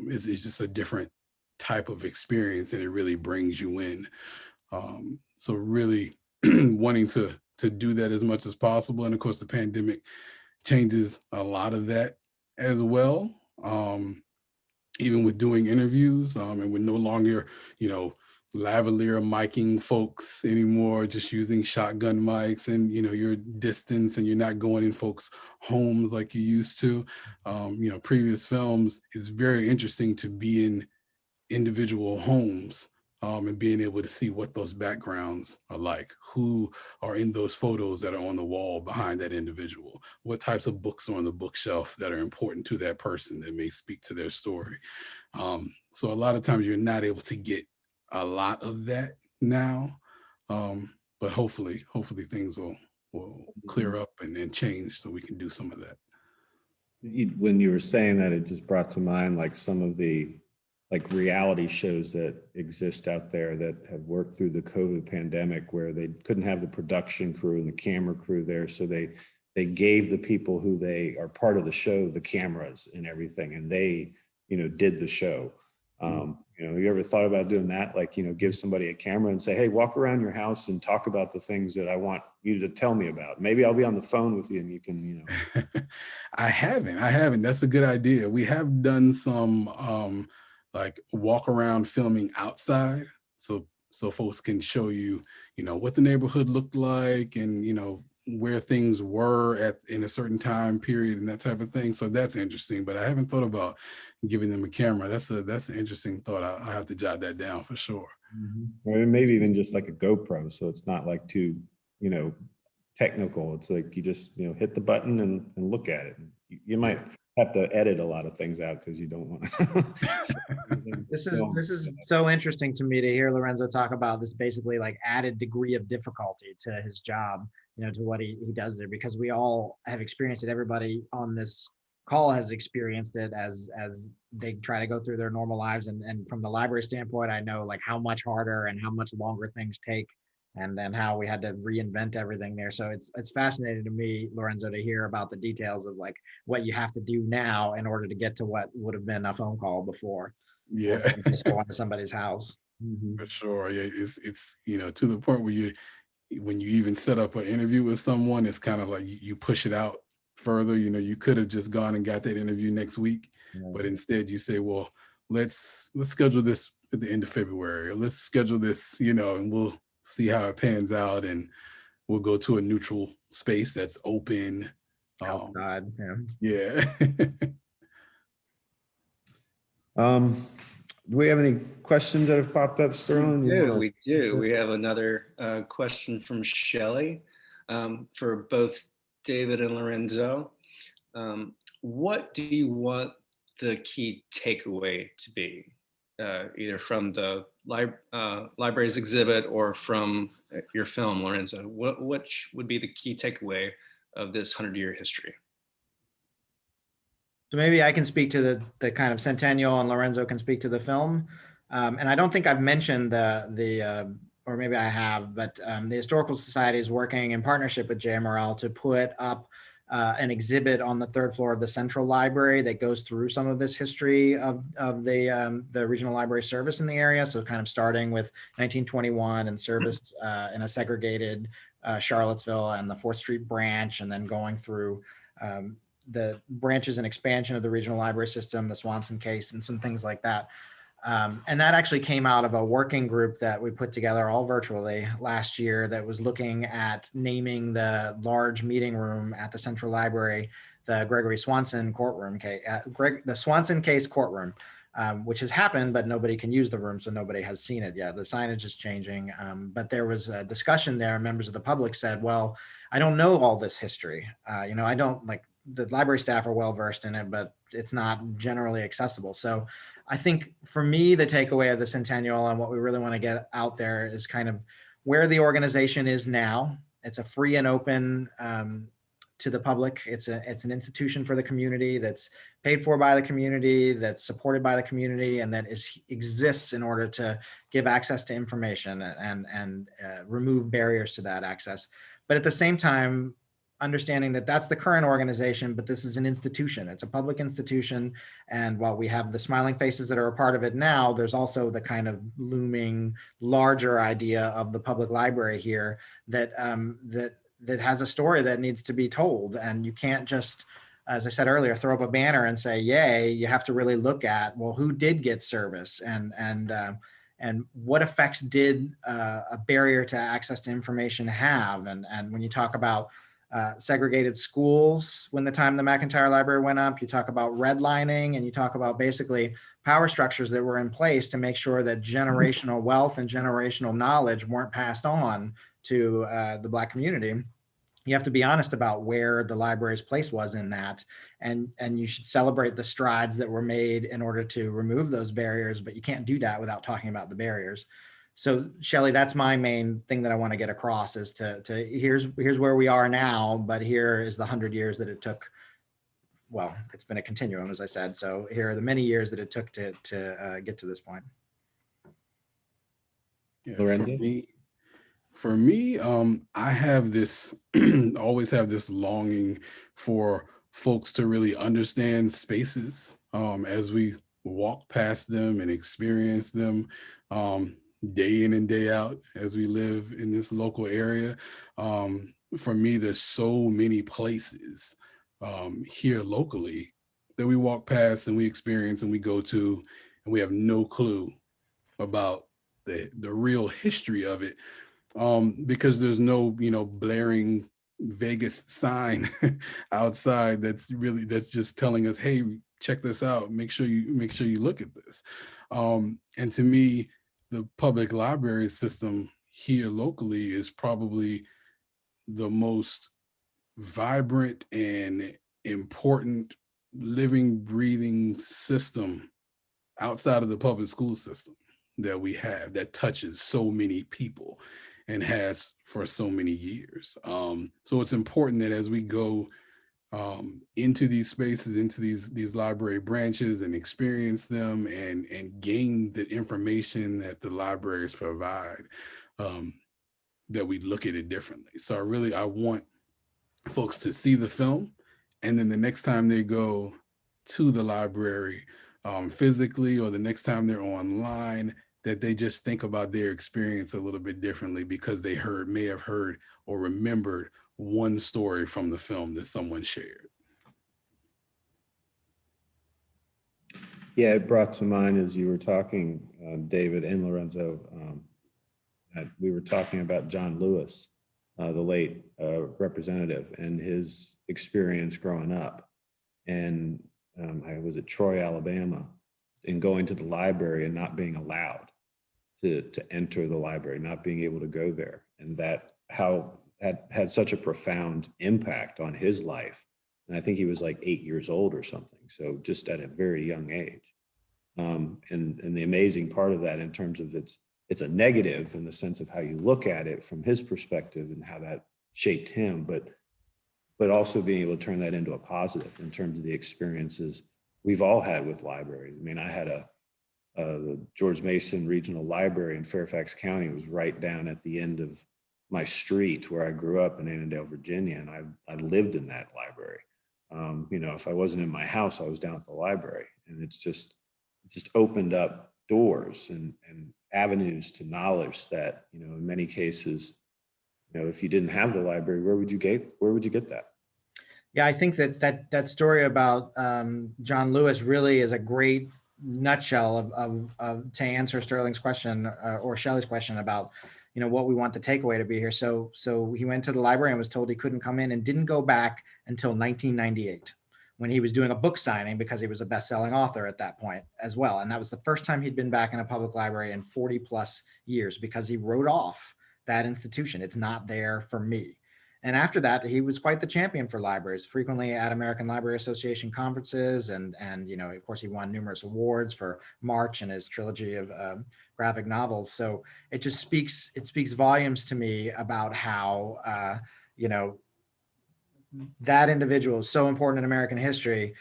Speaker 4: is just a different type of experience, and it really brings you in. So really wanting to do that as much as possible. And of course, the pandemic changes a lot of that as well. Even with doing interviews, and we're no longer, lavalier miking folks anymore, just using shotgun mics, and, your distance, and you're not going in folks' homes like you used to. Previous films, it's very interesting to be in individual homes, and being able to see what those backgrounds are like, who are in those photos that are on the wall behind that individual, what types of books are on the bookshelf that are important to that person that may speak to their story. So a lot of times you're not able to get a lot of that now, but hopefully things will clear up and change so we can do some of that.
Speaker 2: When you were saying that, it just brought to mind like some of the reality shows that exist out there that have worked through the COVID pandemic, where they couldn't have the production crew and the camera crew there. So they gave the people who they are part of the show the cameras and everything, and they, did the show. You ever thought about doing that? Like, give somebody a camera and say, hey, walk around your house and talk about the things that I want you to tell me about. Maybe I'll be on the phone with you and you can,
Speaker 4: I haven't. That's a good idea. We have done some, like walk around filming outside, so folks can show you, what the neighborhood looked like, and where things were in a certain time period and that type of thing. So that's interesting, but I haven't thought about giving them a camera. That's an interesting thought. I have to jot that down for sure.
Speaker 2: Or maybe even just like a GoPro, so it's not like too, technical. It's like you just, hit the button and look at it. You might have to edit a lot of things out because you don't want to.
Speaker 3: This is so interesting to me to hear Lorenzo talk about this basically like added degree of difficulty to his job, to what he does there, because we all have experienced it. Everybody on this call has experienced it as they try to go through their normal lives. And from the library standpoint, I know like how much harder and how much longer things take, and then how we had to reinvent everything there. So it's fascinating to me, Lorenzo, to hear about the details of like what you have to do now in order to get to what would have been a phone call before. or
Speaker 4: Yeah.
Speaker 3: just go into somebody's house.
Speaker 4: For sure. Yeah, it's to the point where when you even set up an interview with someone, it's kind of like you push it out further. You could have just gone and got that interview next week, but instead you say, well, let's schedule this at the end of February, or let's schedule this, and we'll see how it pans out, and we'll go to a neutral space that's open.
Speaker 3: Outside,
Speaker 4: Yeah.
Speaker 2: Do we have any questions that have popped up, Sterling?
Speaker 1: We do. We have another question from Shelley for both David and Lorenzo. What do you want the key takeaway to be, either from the library's exhibit or from your film, Lorenzo? What would be the key takeaway of this 100-year history?
Speaker 3: So maybe I can speak to the kind of centennial, and Lorenzo can speak to the film. And I don't think I've mentioned or maybe I have, but the Historical Society is working in partnership with JMRL to put up an exhibit on the 3rd floor of the Central Library that goes through some of this history of the regional library service in the area. So kind of starting with 1921 and service in a segregated Charlottesville and the 4th Street branch, and then going through the branches and expansion of the regional library system, the Swanson case, and some things like that. And that actually came out of a working group that we put together all virtually last year that was looking at naming the large meeting room at the Central Library, the Gregory Swanson courtroom case, the Swanson case courtroom, which has happened, but nobody can use the room, so nobody has seen it yet. The signage is changing, but there was a discussion there. Members of the public said, well, I don't know all this history. I don't like, the library staff are well versed in it, but it's not generally accessible. So I think for me, the takeaway of the centennial and what we really want to get out there is kind of where the organization is now. It's a free and open to the public. It's an institution for the community that's paid for by the community, that's supported by the community, and that exists in order to give access to information and remove barriers to that access. But at the same time, understanding that that's the current organization, but this is an institution. It's a public institution. And while we have the smiling faces that are a part of it now, there's also the kind of looming larger idea of the public library here that that has a story that needs to be told. And you can't just, as I said earlier, throw up a banner and say, yay. You have to really look at, well, who did get service, and what effects did a barrier to access to information have? And when you talk about segregated schools, when the time the McIntire Library went up, you talk about redlining, and you talk about basically power structures that were in place to make sure that generational wealth and generational knowledge weren't passed on to the Black community. You have to be honest about where the library's place was in that, and you should celebrate the strides that were made in order to remove those barriers, but you can't do that without talking about the barriers. So Shelley, that's my main thing that I want to get across, is to here's where we are now, but here is the 100 years that it took. Well, it's been a continuum, as I said. So here are the many years that it took to get to this point.
Speaker 4: Yeah,
Speaker 2: Lorenzo?
Speaker 4: For me, I have this, always have this longing for folks to really understand spaces as we walk past them and experience them. Day in and day out as we live in this local area. For me, there's so many places here locally that we walk past and we experience and we go to, and we have no clue about the real history of it, because there's no blaring Vegas sign outside that's just telling us, hey, check this out, make sure you look at this. And to me, the public library system here locally is probably the most vibrant and important living, breathing system outside of the public school system that we have, that touches so many people and has for so many years. So it's important that as we go into these spaces, into these library branches, and experience them and gain the information that the libraries provide, that we look at it differently. So I want folks to see the film, and then the next time they go to the library, physically or the next time they're online, that they just think about their experience a little bit differently because they may have heard or remembered one story from the film that someone shared.
Speaker 2: Yeah, it brought to mind as you were talking, David and Lorenzo, that we were talking about John Lewis, the late representative, and his experience growing up. And I was at Troy, Alabama, and going to the library and not being allowed to enter the library, not being able to go there. And that how that had such a profound impact on his life. And I think he was like 8 years old or something. So just at a very young age. And the amazing part of that in terms of it's a negative in the sense of how you look at it from his perspective and how that shaped him, but also being able to turn that into a positive in terms of the experiences we've all had with libraries. I mean, I had the George Mason Regional Library in Fairfax County. It was right down at the end of my street where I grew up in Annandale, Virginia, and I lived in that library. You know, if I wasn't in my house, I was down at the library, and it just opened up doors and avenues to knowledge that, you know, in many cases, you know, if you didn't have the library, where would you get that?
Speaker 3: Yeah, I think that story about John Lewis really is a great nutshell of to answer Sterling's question or Shelley's question about, you know, what we want the takeaway to be here. So he went to the library and was told he couldn't come in and didn't go back until 1998 when he was doing a book signing because he was a best-selling author at that point as well. And that was the first time he'd been back in a public library in 40 plus years because he wrote off that institution. It's not there for me. And after that, he was quite the champion for libraries, frequently at American Library Association conferences. And you know, of course, he won numerous awards for March and his trilogy of graphic novels. So it just speaks volumes to me about how, you know, that individual is so important in American history,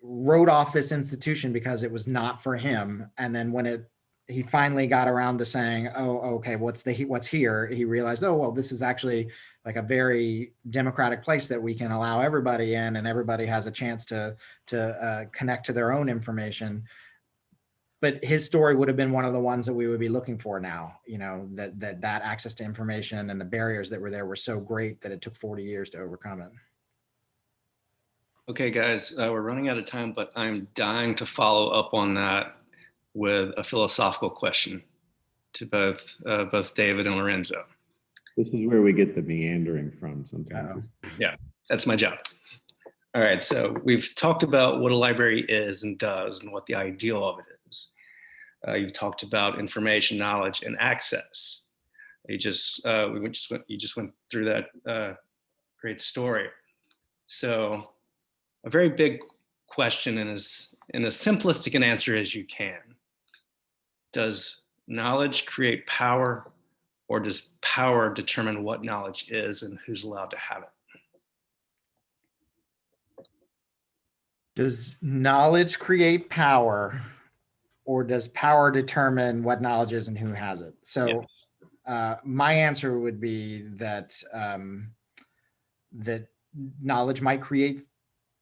Speaker 3: wrote off this institution because it was not for him. And then when he finally got around to saying, oh, okay, what's here? He realized, oh, well, this is actually like a very democratic place that we can allow everybody in and everybody has a chance to connect to their own information. But his story would have been one of the ones that we would be looking for now, you know, that access to information and the barriers that were there were so great that it took 40 years to overcome it.
Speaker 1: Okay, guys, we're running out of time, but I'm dying to follow up on that with a philosophical question to both David and Lorenzo.
Speaker 2: This is where we get the meandering from sometimes.
Speaker 1: Yeah, that's my job. All right, so we've talked about what a library is and does and what the ideal of it is. You've talked about information, knowledge, and access. You just went through that great story. So a very big question and as simplistic an answer as you can. Does knowledge create power, or does power determine what knowledge is and who's allowed to have it?
Speaker 3: Does knowledge create power, or does power determine what knowledge is and who has it? So my answer would be that that knowledge might create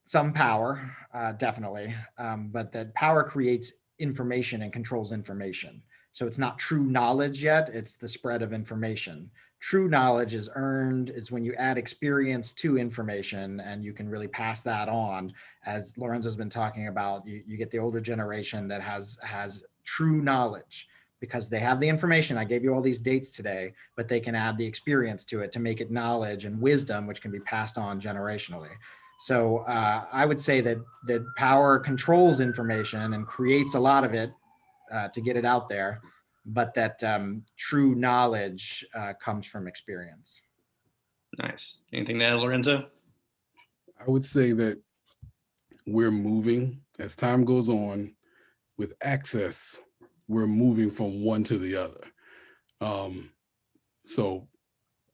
Speaker 3: some power, definitely, but that power creates information and controls information. So it's not true knowledge yet, it's the spread of information. True knowledge is earned, it's when you add experience to information and you can really pass that on. As Lorenzo's been talking about, you get the older generation that has true knowledge because they have the information. I gave you all these dates today, but they can add the experience to it to make it knowledge and wisdom, which can be passed on generationally. So I would say that power controls information and creates a lot of it to get it out there, but that true knowledge comes from experience.
Speaker 1: Nice. Anything to add, Lorenzo?
Speaker 4: I would say that we're moving, as time goes on, with access, we're moving from one to the other. So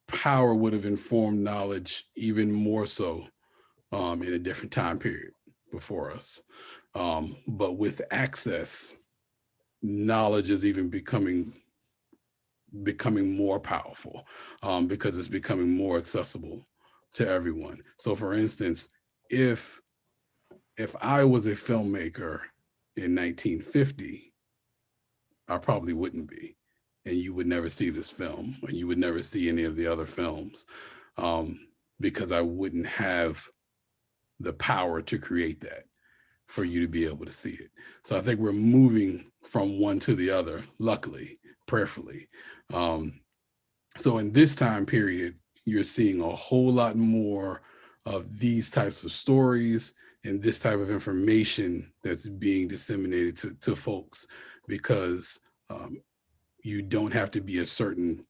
Speaker 4: power would have informed knowledge even more so in a different time period before us. But with access, knowledge is even becoming more powerful because it's becoming more accessible to everyone. So for instance, if I was a filmmaker in 1950, I probably wouldn't be. And you would never see this film, or you would never see any of the other films, because I wouldn't have the power to create that for you to be able to see it. So I think we're moving from one to the other, luckily, prayerfully. So in this time period, you're seeing a whole lot more of these types of stories and this type of information that's being disseminated to folks, because you don't have to be a certain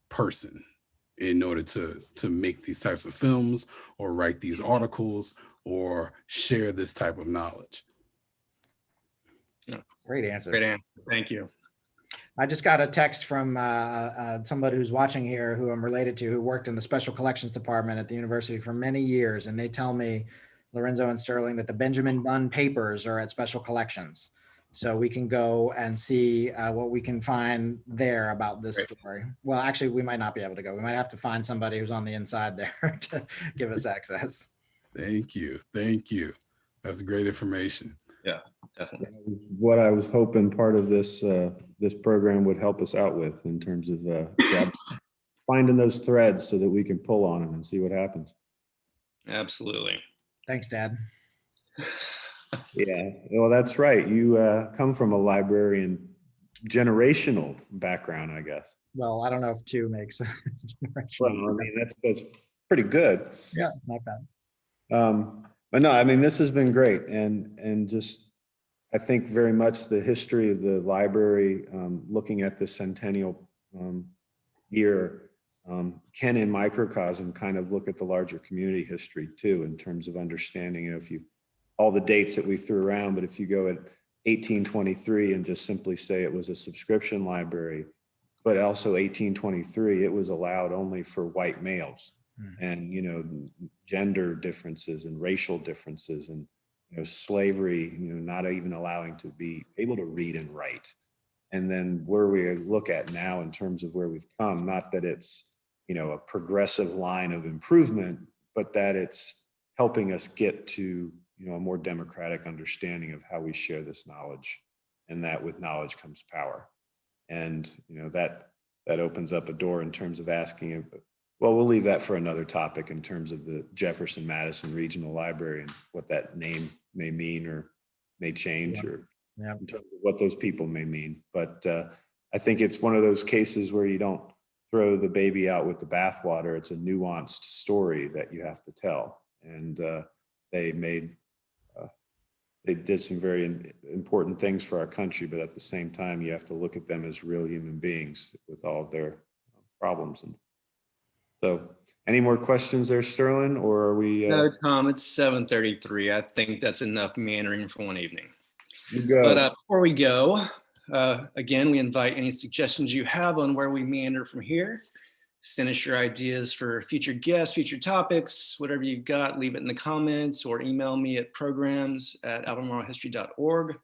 Speaker 4: person in order to make these types of films or write these articles or share this type of knowledge.
Speaker 3: Great answer.
Speaker 1: Great answer. Thank you.
Speaker 3: I just got a text from somebody who's watching here who I'm related to, who worked in the special collections department at the university for many years. And they tell me, Lorenzo and Sterling, that the Benjamin Bunn papers are at special collections. So we can go and see what we can find there about this story. Well, actually, we might not be able to go. We might have to find somebody who's on the inside there to give us access.
Speaker 4: Thank you. Thank you. That's great information.
Speaker 1: Yeah, definitely.
Speaker 2: That was what I was hoping part of this this program would help us out with, in terms of finding those threads so that we can pull on them and see what happens.
Speaker 1: Absolutely.
Speaker 3: Thanks, Dad.
Speaker 2: Yeah, well, that's right. You come from a librarian generational background, I guess.
Speaker 3: Well, I don't know if two makes
Speaker 2: Well, I mean, that's pretty good.
Speaker 3: Yeah, it's not bad.
Speaker 2: But no, I mean, this has been great, and just I think very much the history of the library, looking at the centennial year, can in microcosm kind of look at the larger community history too, in terms of understanding, you know, if you all the dates that we threw around, but if you go at 1823 and just simply say it was a subscription library, but also 1823, it was allowed only for white males. And, you know, gender differences and racial differences, and, you know, slavery, you know, not even allowing to be able to read and write. And then where we look at now in terms of where we've come, not that it's, you know, a progressive line of improvement, but that it's helping us get to, you know, a more democratic understanding of how we share this knowledge, and that with knowledge comes power. And, you know, that opens up a door in terms of asking, well, we'll leave that for another topic in terms of the Jefferson Madison Regional Library and what that name may mean or may change, or in terms of what those people may mean. But I think it's one of those cases where you don't throw the baby out with the bathwater. It's a nuanced story that you have to tell. And they did some very important things for our country, but at the same time, you have to look at them as real human beings with all of their problems. And so, any more questions there, Sterling, or are we?
Speaker 1: No, Tom, it's 7:33. I think that's enough meandering for one evening.
Speaker 2: You go.
Speaker 1: But before we go, again, we invite any suggestions you have on where we meander from here. Send us your ideas for future guests, future topics, whatever you've got, leave it in the comments or email me at programs@albemarlehistory.org.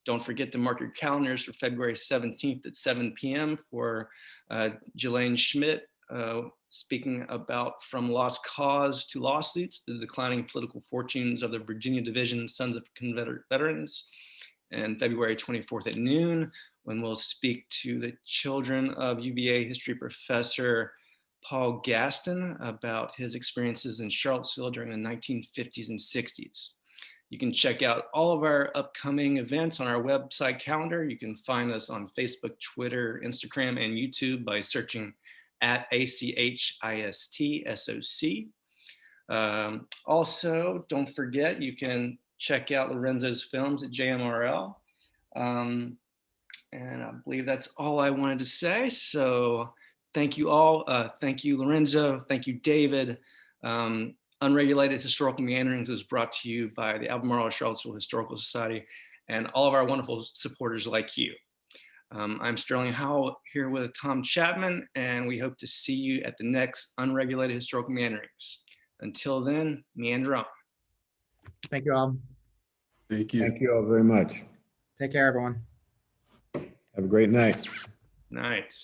Speaker 1: Don't forget to mark your calendars for February 17th at 7 p.m. for Jelaine Schmidt speaking about From Lost Cause to Lawsuits, the declining political fortunes of the Virginia Division Sons of Confederate Veterans. And February 24th at noon, when we'll speak to the children of UVA history professor Paul Gaston about his experiences in Charlottesville during the 1950s and 60s. You can check out all of our upcoming events on our website calendar. You can find us on Facebook, Twitter, Instagram, and YouTube by searching at ACHISTSOC. Also, don't forget, you can check out Lorenzo's films at JMRL. And I believe that's all I wanted to say. So thank you all. Thank you, Lorenzo. Thank you, David. Unregulated Historical Meanderings is brought to you by the Albemarle Charlottesville Historical Society and all of our wonderful supporters like you. I'm Sterling Howell here with Tom Chapman, and we hope to see you at the next Unregulated Historical Meanderings. Until then, meander on.
Speaker 3: Thank you all.
Speaker 4: Thank you.
Speaker 2: Thank you all very much.
Speaker 3: Take care, everyone.
Speaker 2: Have a great night.
Speaker 1: Night.